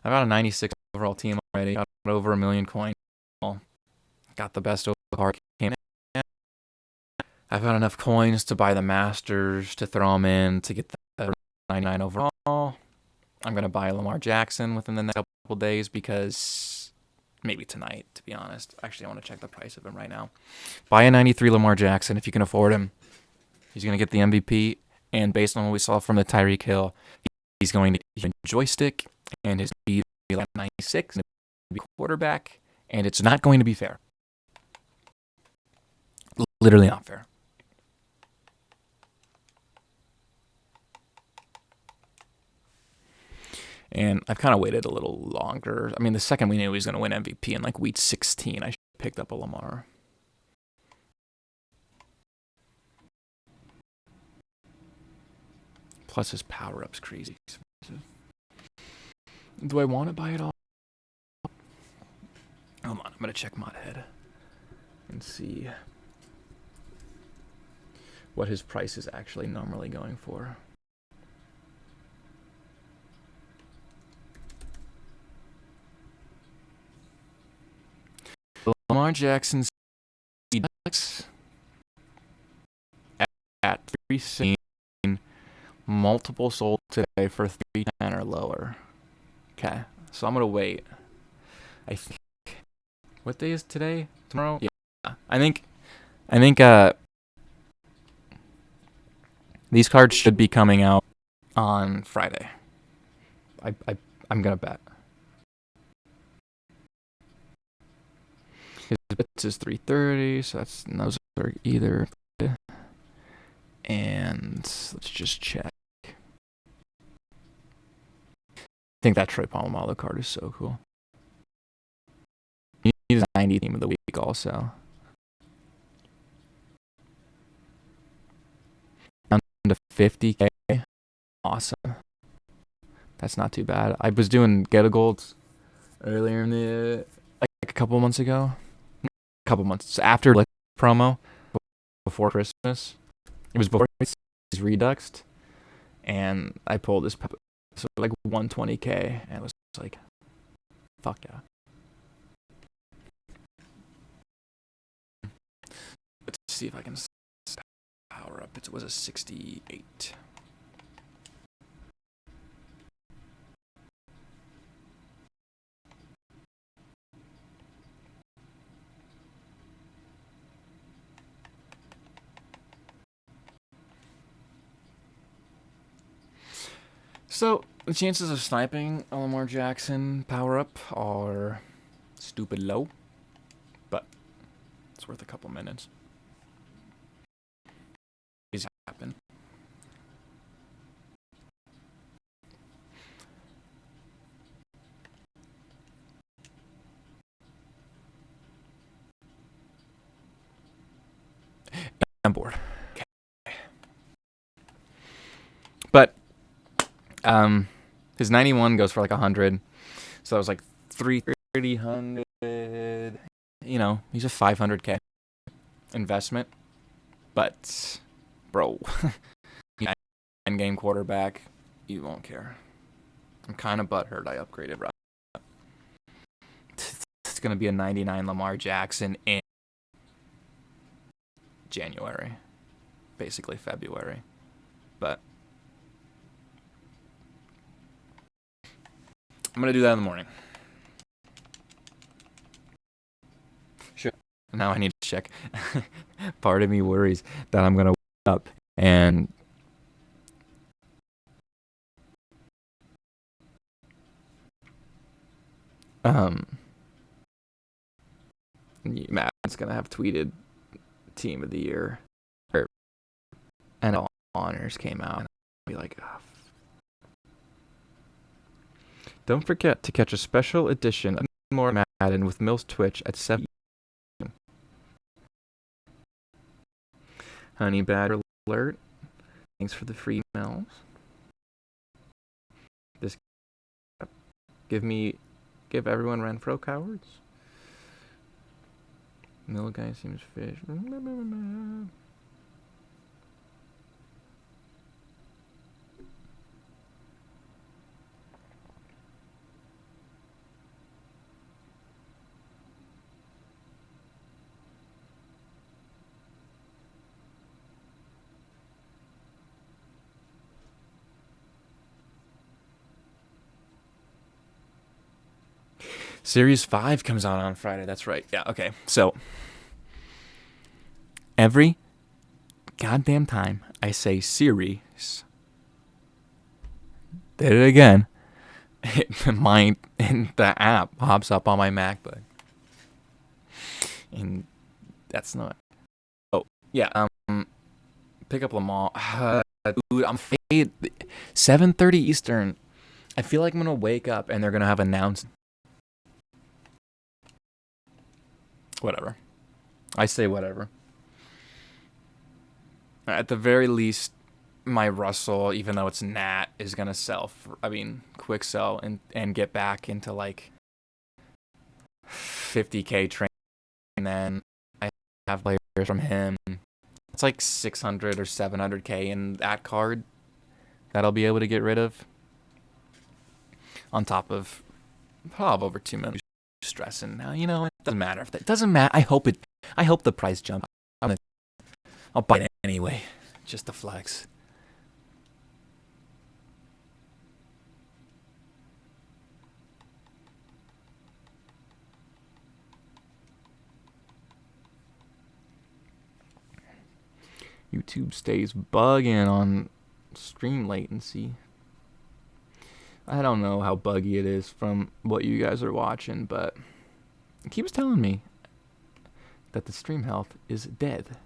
A: I've got a 96 overall team already, got over 1 million coins, got the best overall card. I've got enough coins to buy the Masters, to throw them in, to get the 99 overall. I'm going to buy Lamar Jackson within the next couple days because maybe tonight, to be honest. Actually, I want to check the price of him right now. Buy a 93 Lamar Jackson if you can afford him. He's going to get the MVP, and based on what we saw from the Tyreek Hill, he's going to be a joystick, and his speed will be like 96, and he'll be quarterback, and it's not going to be fair. Literally not fair. And I've kind of waited a little longer. I mean, the second we knew he was going to win MVP in like week 16, I should have picked up a Lamar. Plus his power-up's crazy expensive. Do I want to buy it all? Hold on, I'm going to check Modhead and see what his price is actually normally going for. Lamar Jackson's at 316, multiple sold today for 310 or lower. Okay, so I'm gonna wait. I think. What day is today? Tomorrow? Yeah, I think. These cards should be coming out on Friday. I'm gonna bet. His bits is 330, so those are either. And let's just check. I think that Troy Polamalu card is so cool. He's a 90 team of the week also. Down to 50K. Awesome. That's not too bad. I was doing Get a Golds earlier in the like a couple months ago. A couple months after like promo before Christmas. It was before he's reduxed, and I pulled this so like 120K, and it was like, fuck yeah. Let's see if I can power up. It was a 68. So the chances of sniping a Lamar Jackson power up are stupid low, but it's worth a couple minutes. These happen. I'm bored. Okay. But his 91 goes for like 100, so that was like 330, 100. He's a 500K. investment. But, bro, end game quarterback, you won't care. I'm kind of butthurt I upgraded Russ. It's going to be a 99 Lamar Jackson in January. Basically February. But I'm going to do that in the morning. Sure. Now I need to check. Part of me worries that I'm going to wake up and Madden's going to have tweeted team of the year. And all honors came out. And I'll be like, oh. Don't forget to catch a special edition of More Madden with Mills Twitch at 7 p.m. Honey Badger alert. Thanks for the free Mills. This give everyone Renfro cowards. Mill guy seems fish. Series 5 comes out on Friday. That's right. Yeah, okay. So, every goddamn time I say series, did it again. The app pops up on my MacBook. And that's not. Oh, yeah. Pick up Lamar. Dude, I'm fade. 7:30 Eastern. I feel like I'm gonna wake up and they're gonna have announced. Whatever. I say whatever. At the very least, my Russell, even though it's Nat, is gonna sell. Quick sell and get back into like 50K train. And then I have players from him. It's like 600 or 700K in that card that I'll be able to get rid of. On top of probably over 2 million. Stressing now, it doesn't matter if that doesn't matter. I hope the price jump. I'll buy it anyway, just to flex. YouTube stays bugging on stream latency. I don't know how buggy it is from what you guys are watching, but it keeps telling me that the stream health is dead.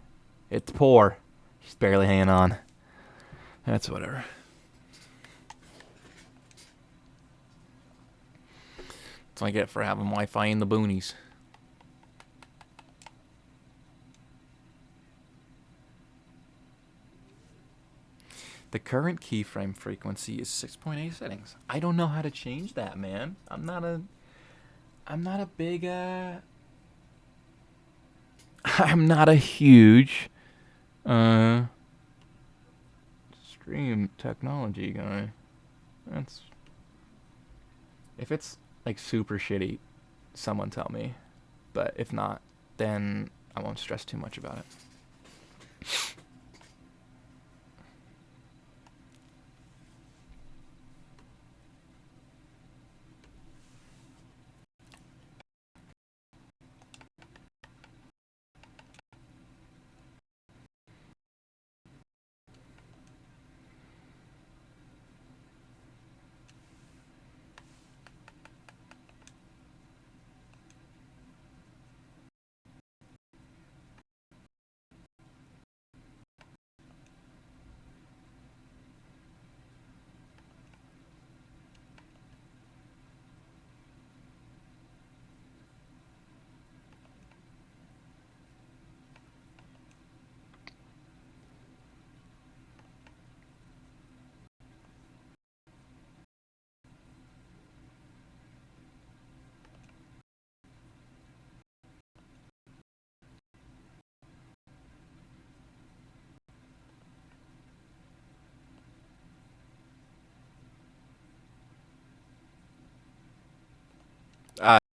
A: It's poor. She's barely hanging on. That's whatever. That's what I get for having Wi-Fi in the boonies. The current keyframe frequency is 6.8 settings. I don't know how to change that, man. I'm not a big I'm not a huge stream technology guy. If it's like super shitty, someone tell me. But if not, then I won't stress too much about it.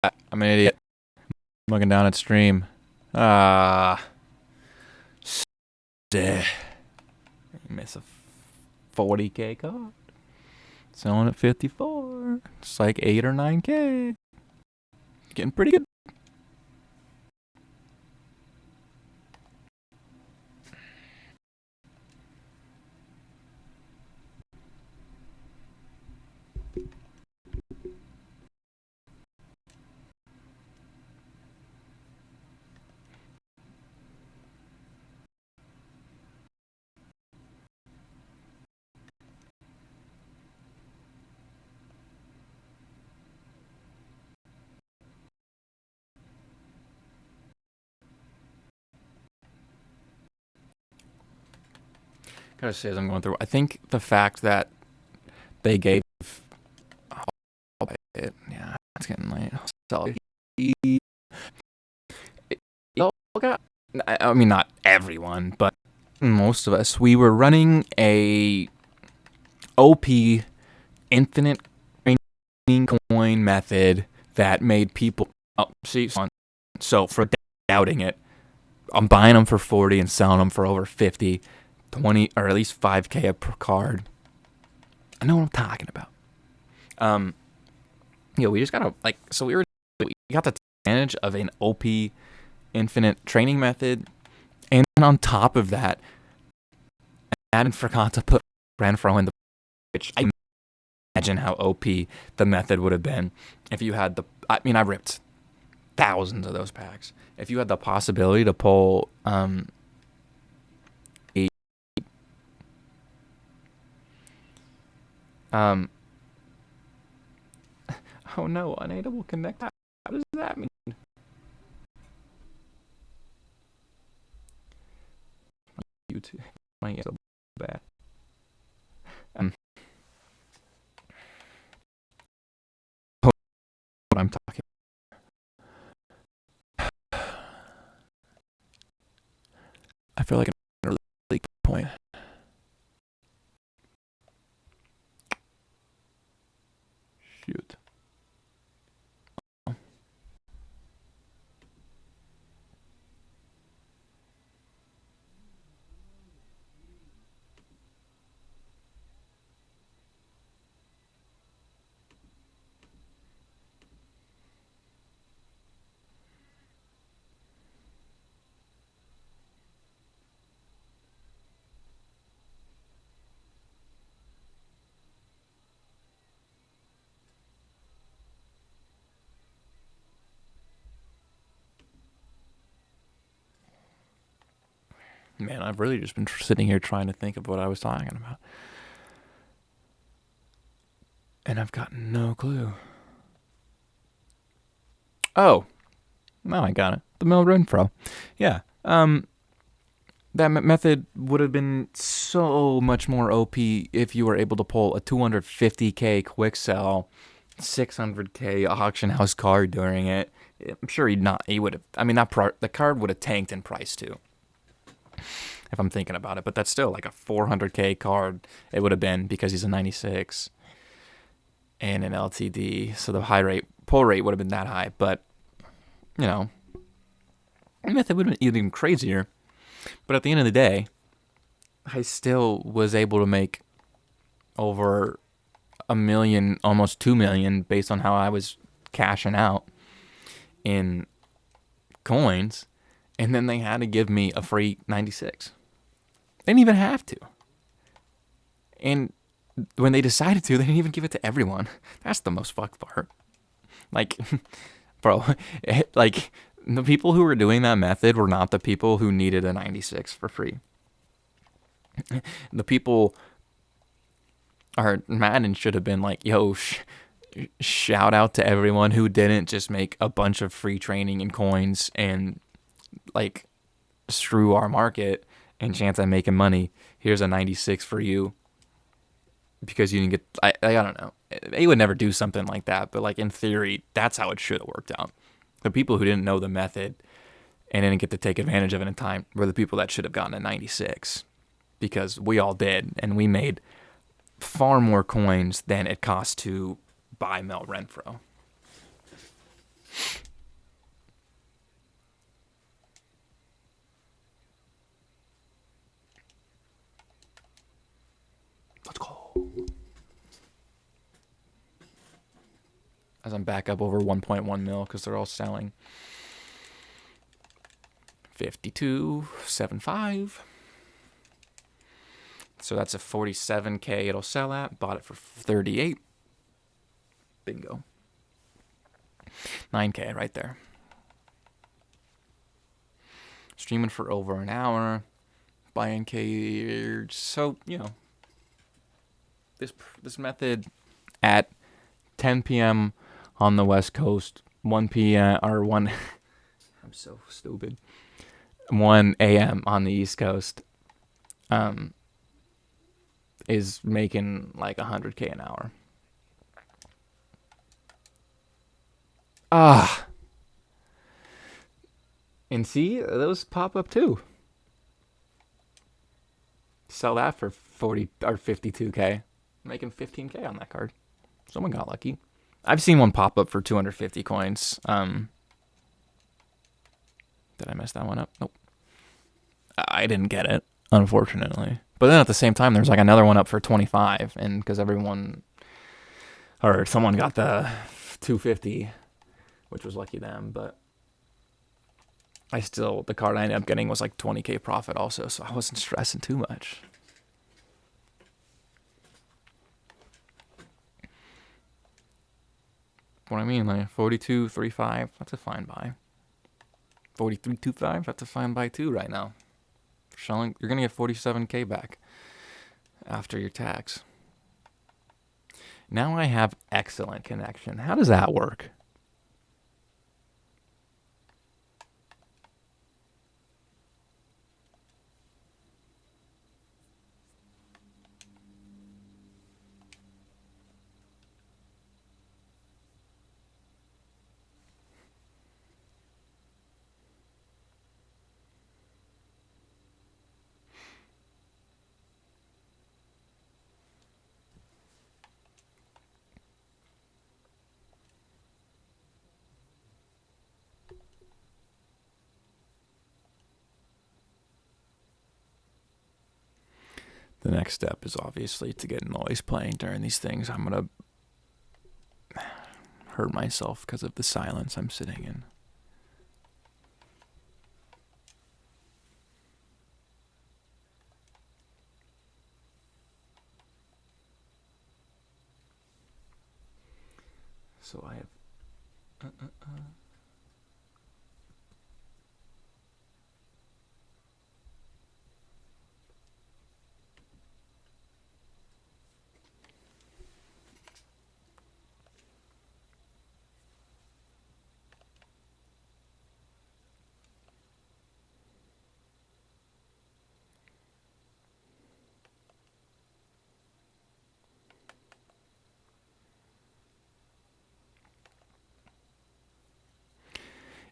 A: I'm an idiot. I'm looking down at stream. Ah, uh, miss a 40K card. Selling at 54. It's like 8 or 9K. Getting pretty good. Gotta say, as I'm going through, I think the fact that they gave. I'll buy it. Yeah, it's getting late. So, I mean, not everyone, but most of us, we were running a OP infinite coin method that made people. Oh, see, so for doubting it, I'm buying them for 40 and selling them for over 50, 20, or at least 5K per card. I know what I'm talking about. We just gotta we got the advantage of an OP infinite training method, and on top of that, Madden forgot to put Renfro in the, which I imagine how OP the method would have been if you had the. I mean, I ripped thousands of those packs. If you had the possibility to pull oh no, unable connect. How does that mean? YouTube, my so bad. What I'm talking. I feel like an early point. Shoot. Man, I've really just been sitting here trying to think of what I was talking about. And I've got no clue. Oh, now I got it. The Mill Renfro. Yeah. That method would have been so much more OP if you were able to pull a 250K quick sell, 600K auction house card during it. I'm sure he would have. I mean, the card would have tanked in price too, if I'm thinking about it. But that's still like a 400K card. It would have been because he's a 96 and an LTD, so the pull rate would have been that high. But the method would have been even crazier. But at the end of the day, I still was able to make over $1 million, almost $2 million, based on how I was cashing out in coins. And then they had to give me a free 96. They didn't even have to. And when they decided to, they didn't even give it to everyone. That's the most fucked part. Like, bro, like, the people who were doing that method were not the people who needed a 96 for free. The people, or Madden should have been like, yo, shout out to everyone who didn't just make a bunch of free training and coins and like screw our market and chance at making money. Here's a 96 for you because you didn't get. I don't know. They would never do something like that, but like in theory, that's how it should have worked out. The people who didn't know the method and didn't get to take advantage of it in time were the people that should have gotten a 96 because we all did, and we made far more coins than it cost to buy Mel Renfro. Let's go. As I'm back up over 1.1 mil because they're all selling. 52.75. So that's a 47K it'll sell at. Bought it for 38. Bingo. 9K right there. Streaming for over an hour. Buying K. So, this method at 10 p.m. on the West Coast, 1 p.m. or 1. I'm so stupid. 1 a.m. on the East Coast. Is making like 100K an hour. And see, those pop up too. Sell that for 40 or 52K. Making 15K on that card. Someone got lucky. I've seen one pop up for 250 coins. Did I mess that one up? Nope. I didn't get it, unfortunately. But then at the same time, there's like another one up for 25, and because someone got the 250, which was lucky them. But the card I ended up getting was like 20K profit also, so I wasn't stressing too much. What I mean, like 42.35, that's a fine buy. 43.25, that's a fine buy too right now. You're gonna get 47K back after your tax. Now I have excellent connection. How does that work? The next step is obviously to get noise playing during these things. I'm going to hurt myself because of the silence I'm sitting in. So I have...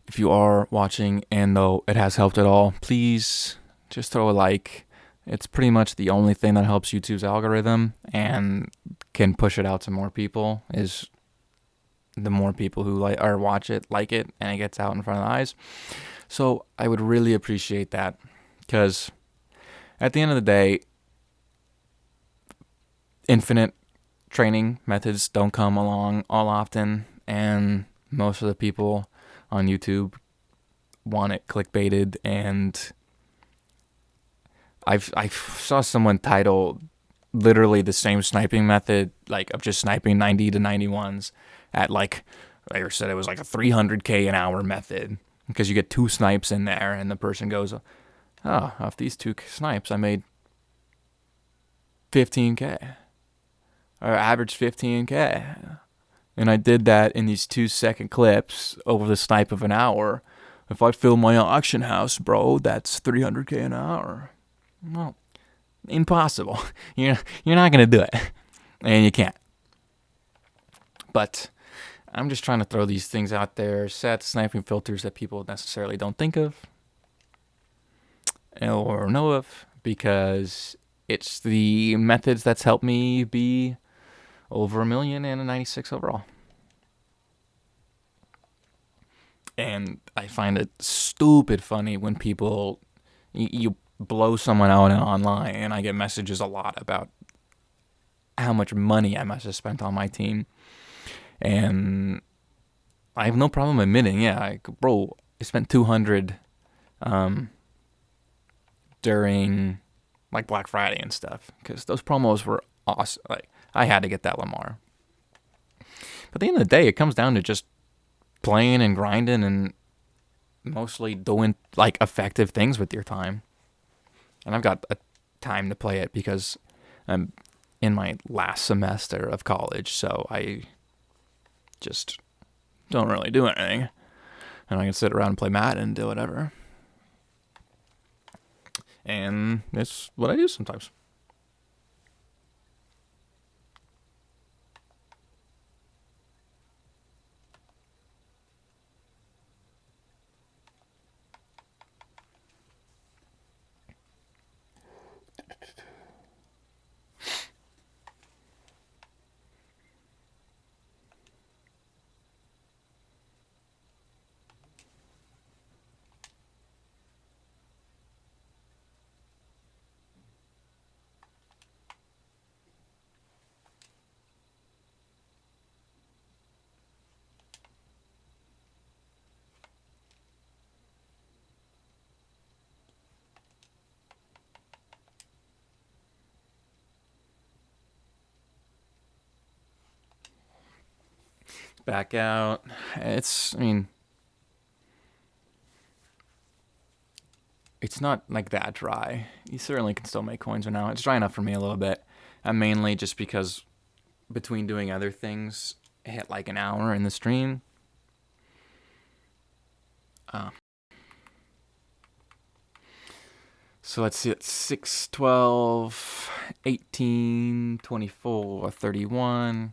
A: If you are watching and though it has helped at all, please just throw a like. It's pretty much the only thing that helps YouTube's algorithm and can push it out to more people, is the more people who watch it, like it, and it gets out in front of the eyes. So I would really appreciate that, because at the end of the day, infinite training methods don't come along all often, and most of the people on YouTube want it clickbaited. And I saw someone title literally the same sniping method, like of just sniping 90 to 91s at like I said, it was like a 300K an hour method, because you get 2 snipes in there, and the person goes, oh, off these 2 snipes I made 15K, or average 15K. And I did that in these 2-second clips over the snipe of an hour. If I fill my auction house, bro, that's 300K an hour. Well, impossible. You're not going to do it. And you can't. But I'm just trying to throw these things out there, set sniping filters that people necessarily don't think of or know of, because it's the methods that's helped me be over 1 million and a 96 overall. And I find it stupid funny when people, you blow someone out online, and I get messages a lot about how much money I must have spent on my team. And I have no problem admitting, yeah, bro, I spent 200 during like Black Friday and stuff, because those promos were awesome. Like, I had to get that Lamar. But at the end of the day, it comes down to just playing and grinding and mostly doing like effective things with your time. And I've got a time to play it because I'm in my last semester of college, so I just don't really do anything. And I can sit around and play Madden and do whatever. And it's what I do sometimes. Back out. I mean, it's not like that dry. You certainly can still make coins right now. It's dry enough for me a little bit. And mainly just because between doing other things, I hit like an hour in the stream. So let's see, it's 6, 12, 18, 24, 31,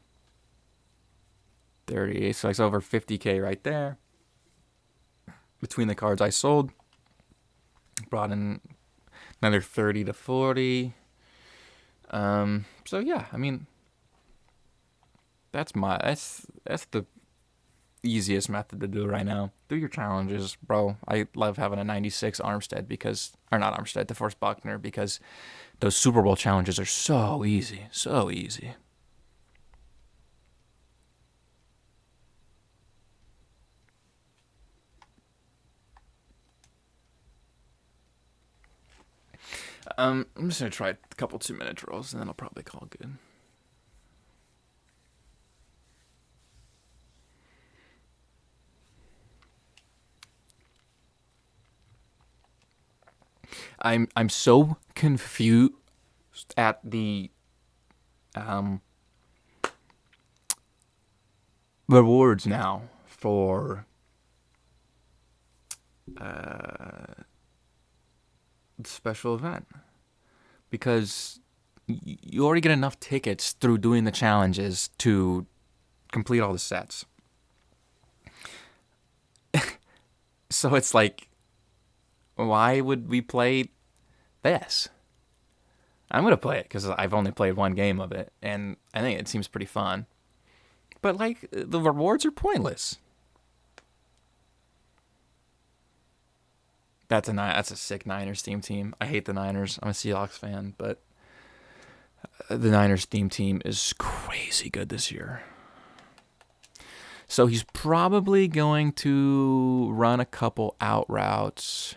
A: 30. So it's over 50K right there. Between the cards I sold, brought in another 30 to 40. So yeah, I mean, that's the easiest method to do right now. Do your challenges, bro. I love having a 96 Armstead or not Armstead, DeForest Buckner, because those Super Bowl challenges are so easy, so easy. I'm just gonna try a couple 2-minute drills, and then I'll probably call it good. I'm so confused at the rewards now for the special event, because you already get enough tickets through doing the challenges to complete all the sets. So it's like, why would we play this? I'm gonna play it because I've only played one game of it, and I think it seems pretty fun. But like, the rewards are pointless. That's a sick Niners theme team. I hate the Niners. I'm a Seahawks fan, but the Niners theme team is crazy good this year. So he's probably going to run a couple out routes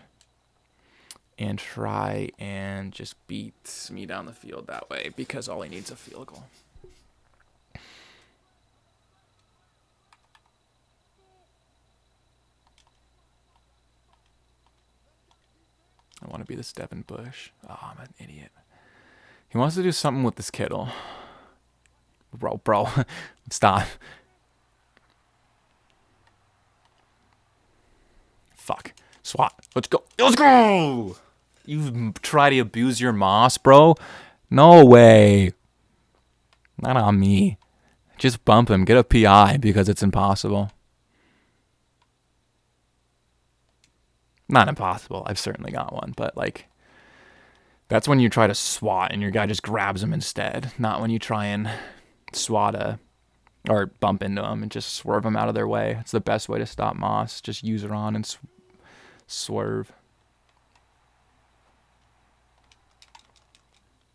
A: and try and just beat me down the field that way, because all he needs is a field goal. I want to be this Devin Bush. Oh, I'm an idiot. He wants to do something with this Kittle. Bro, stop. Fuck. SWAT. Let's go. Let's go! You try to abuse your moss, bro? No way. Not on me. Just bump him. Get a PI, because it's impossible. Not impossible. I've certainly got one. But, like, that's when you try to SWAT and your guy just grabs him instead. Not when you try and SWAT or bump into them and just swerve them out of their way. It's the best way to stop Moss. Just use her on and swerve.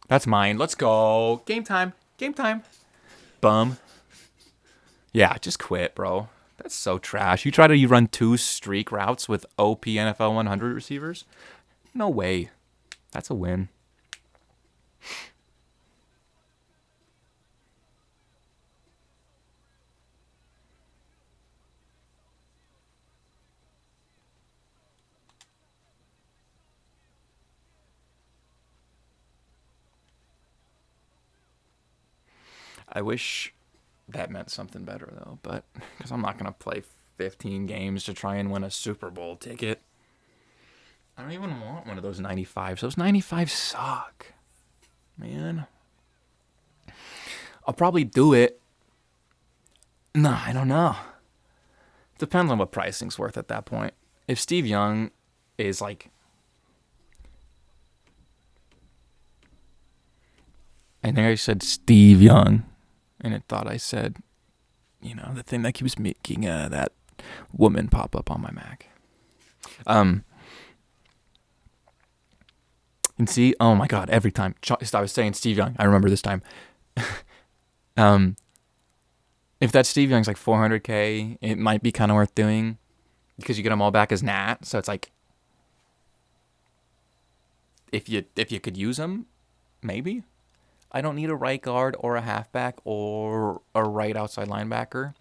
A: That's mine. Let's go. Game time. Game time. Bum. Yeah, just quit, bro. That's so trash. You run 2 streak routes with OP NFL 100 receivers? No way. That's a win. I wish that meant something better, though, but because I'm not going to play 15 games to try and win a Super Bowl ticket. I don't even want one of those 95s. Those 95s suck, man. I'll probably do it. Nah, I don't know. Depends on what pricing's worth at that point. If Steve Young is like, I think I said Steve Young, and it thought I said, the thing that keeps making that woman pop up on my Mac. And see, oh my God, every time I was saying Steve Young, I remember this time. If that Steve Young's like 400K, it might be kind of worth doing because you get them all back as Nat. So it's like, if you could use them, maybe. I don't need a right guard or a halfback or a right outside linebacker.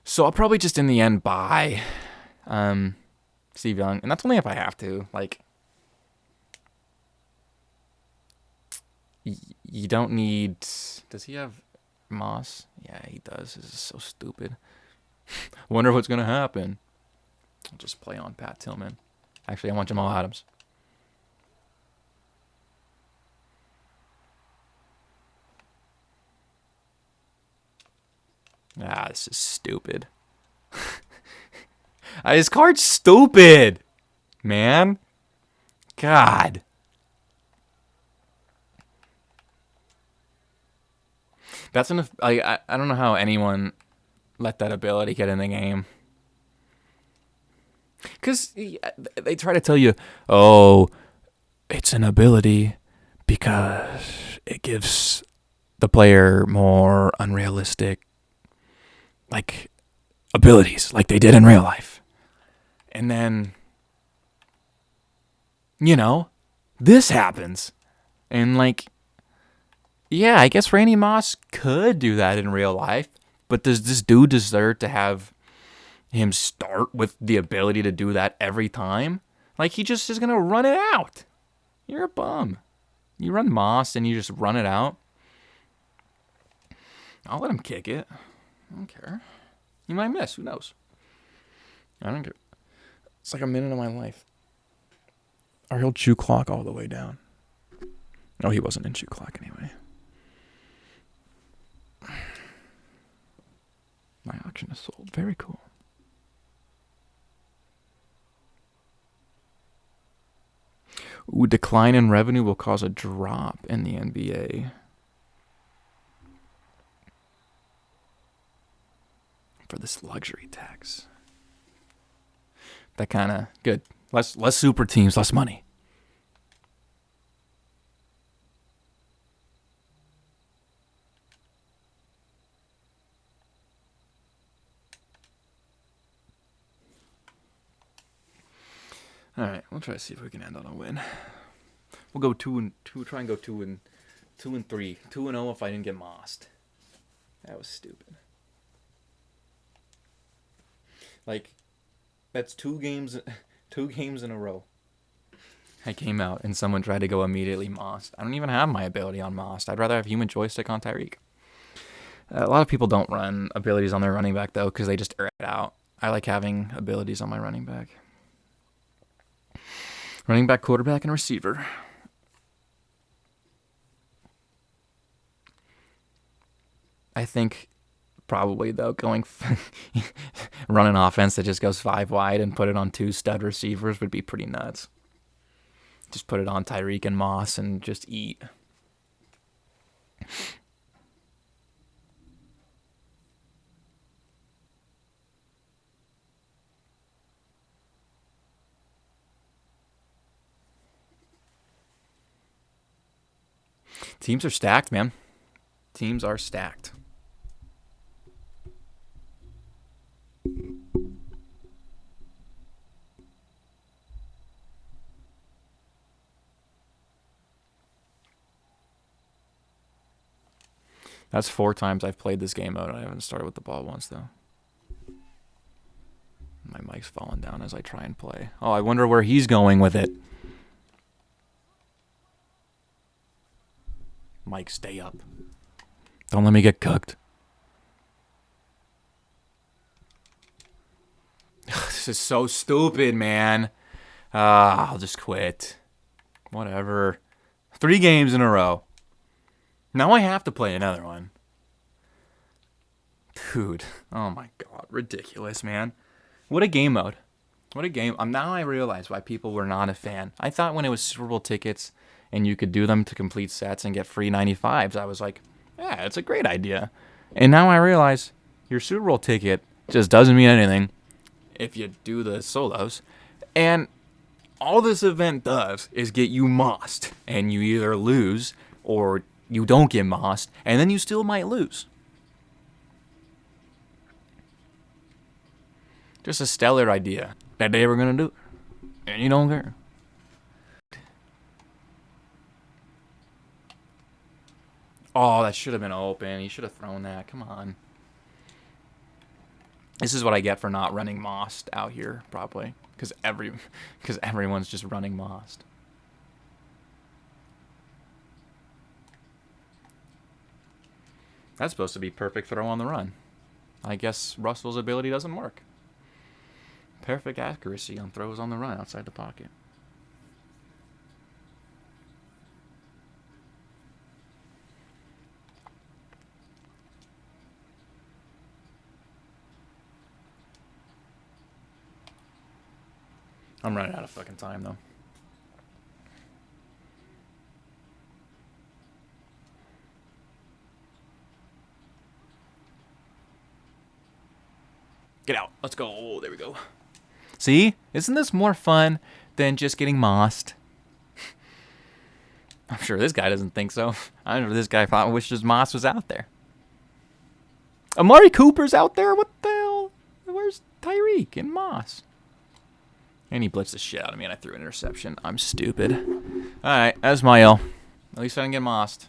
A: So I'll probably just in the end buy Steve Young, and that's only if I have to. Like, you don't need. Does he have Moss? Yeah, he does. This is so stupid. Wonder what's gonna happen. I'll just play on Pat Tillman. Actually, I want Jamal Adams. This is stupid. His card's stupid, man. God. That's enough. I don't know how anyone let that ability get in the game. Because they try to tell you, oh, it's an ability because it gives the player more unrealistic, like, abilities like they did in real life. And then, this happens. And, like, yeah, I guess Randy Moss could do that in real life. But does this dude deserve to have him start with the ability to do that every time? Like, he just is going to run it out. You're a bum. You run Moss and you just run it out. I'll let him kick it. I don't care. He might miss. Who knows? I don't care. It's like a minute of my life. Or he'll chew clock all the way down. Oh, he wasn't in chew clock anyway. My auction is sold. Very cool. Ooh, decline in revenue will cause a drop in the NBA. For this luxury tax. That kind of good. Less super teams, less money. All right, we'll try to see if we can end on a win. We'll go 2-2. Try and go 2-3. 2-0 if I didn't get mossed. That was stupid. Like, that's 2 games in a row. I came out and someone tried to go immediately mossed. I don't even have my ability on mossed. I'd rather have human joystick on Tyreek. A lot of people don't run abilities on their running back, though, because they just air it out. I like having abilities on my running back. Running back, quarterback, and receiver. I think probably, though, run an offense that just goes 5 wide and put it on 2 stud receivers would be pretty nuts. Just put it on Tyreek and Moss and just eat. Teams are stacked, man. Teams are stacked. That's 4 times I've played this game mode. I haven't started with the ball once, though. My mic's falling down as I try and play. Oh, I wonder where he's going with it. Mike, stay up. Don't let me get cooked. This is so stupid, man. I'll just quit. Whatever. 3 games in a row. Now I have to play another one. Dude. Oh my god. Ridiculous, man. What a game mode. What a game. Now I realize why people were not a fan. I thought when it was Super Bowl tickets and you could do them to complete sets and get free 95s, I was like, yeah, it's a great idea. And now I realize your Super Bowl ticket just doesn't mean anything if you do the solos. And all this event does is get you mossed. And you either lose or you don't get mossed. And then you still might lose. Just a stellar idea that they were going to do. And you don't care. Oh, that should have been open. He should have thrown that. Come on. This is what I get for not running Mossed out here, probably. Because everyone's just running Mossed. That's supposed to be perfect throw on the run. I guess Russell's ability doesn't work. Perfect accuracy on throws on the run outside the pocket. I'm running out of fucking time, though. Get out. Let's go. Oh, there we go. See? Isn't this more fun than just getting mossed? I'm sure this guy doesn't think so. I don't know if this guy wishes Moss was out there. Amari Cooper's out there? What the hell? Where's Tyreek and Moss? And he blitzed the shit out of me, and I threw an interception. I'm stupid. All right, that's my L. At least I didn't get mossed.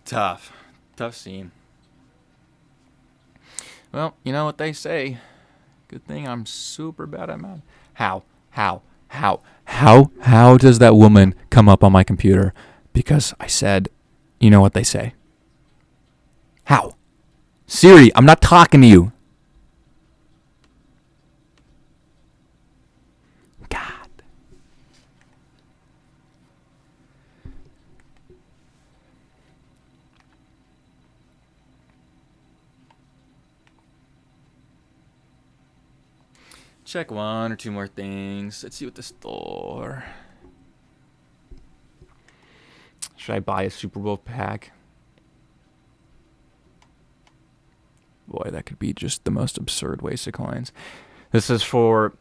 A: Tough scene. Well, you know what they say. Good thing I'm super bad at math. How does that woman come up on my computer? Because I said, you know what they say. How? Siri, I'm not talking to you. God. Check 1 or 2 more things. Let's see what the store. Should I buy a Super Bowl pack? Boy, that could be just the most absurd waste of coins. This is for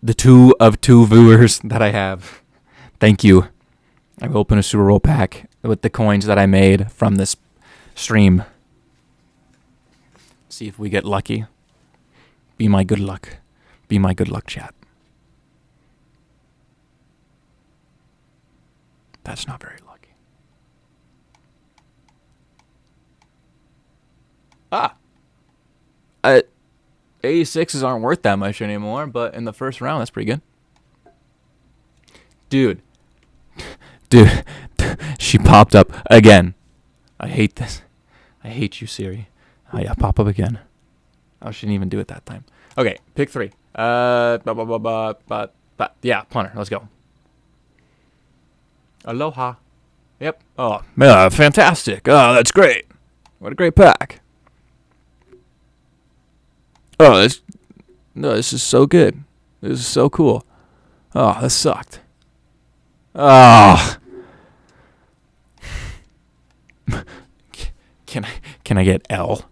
A: the 2 of 2 viewers that I have. Thank you. I will open a Super Bowl pack with the coins that I made from this stream. See if we get lucky. Be my good luck. Be my good luck, chat. That's not very lucky. 86s aren't worth that much anymore, but in the first round, that's pretty good. Dude, she popped up again. I hate this. I hate you, Siri. Oh yeah, pop up again. I shouldn't even do it that time. Okay, pick 3. Yeah, punter. Let's go. Aloha. Yep. Oh, yeah, fantastic. Oh, that's great. What a great pack. Oh, this is so good. This is so cool. Oh, that sucked. Oh. Can I get L?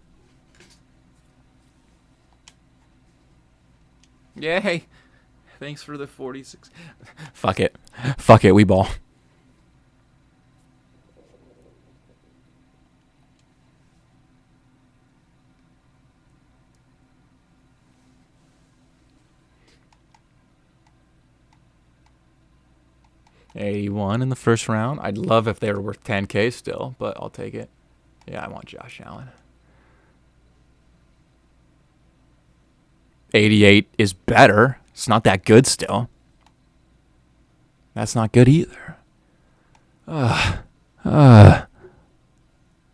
A: Yay. Thanks for the 46. Fuck it. Fuck it, we ball. $81 in the first round. I'd love if they were worth $10K still, but I'll take it. Yeah, I want Josh Allen. 88 is better. It's not that good still. That's not good either.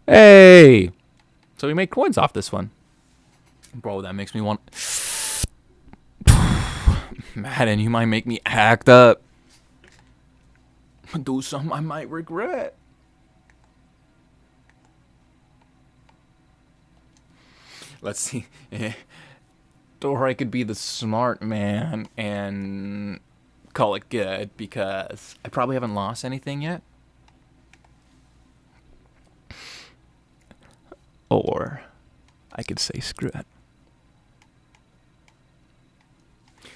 A: Hey! So we made coins off this one. Bro, that makes me want... Madden, you might make me act up. Do something I might regret. Let's see. Or I could be the smart man and call it good because I probably haven't lost anything yet. Or I could say screw it.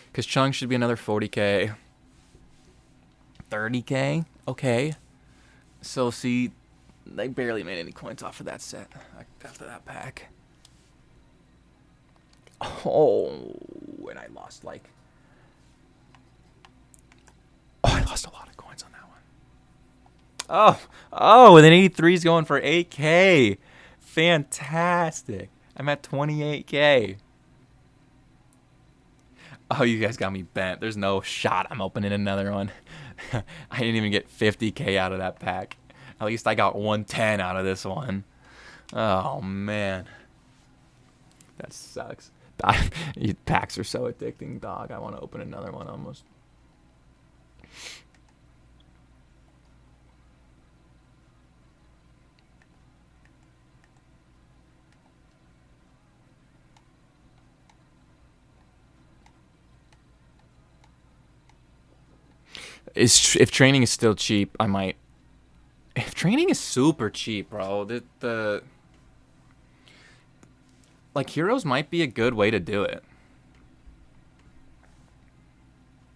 A: Because Chung should be another 40K. 30K? Okay. So, see, they barely made any coins off of that set after that pack. Oh, and I lost like... Oh, I lost a lot of coins on that one. Oh, and then 83 is going for 8K. Fantastic. I'm at 28K. Oh, you guys got me bent. There's no shot I'm opening another one. I didn't even get 50K out of that pack. At least I got 110 out of this one. Oh, man. That sucks. Packs are so addicting, dog. I want to open another one almost. If training is still cheap, I might. If training is super cheap, bro, the like heroes might be a good way to do it.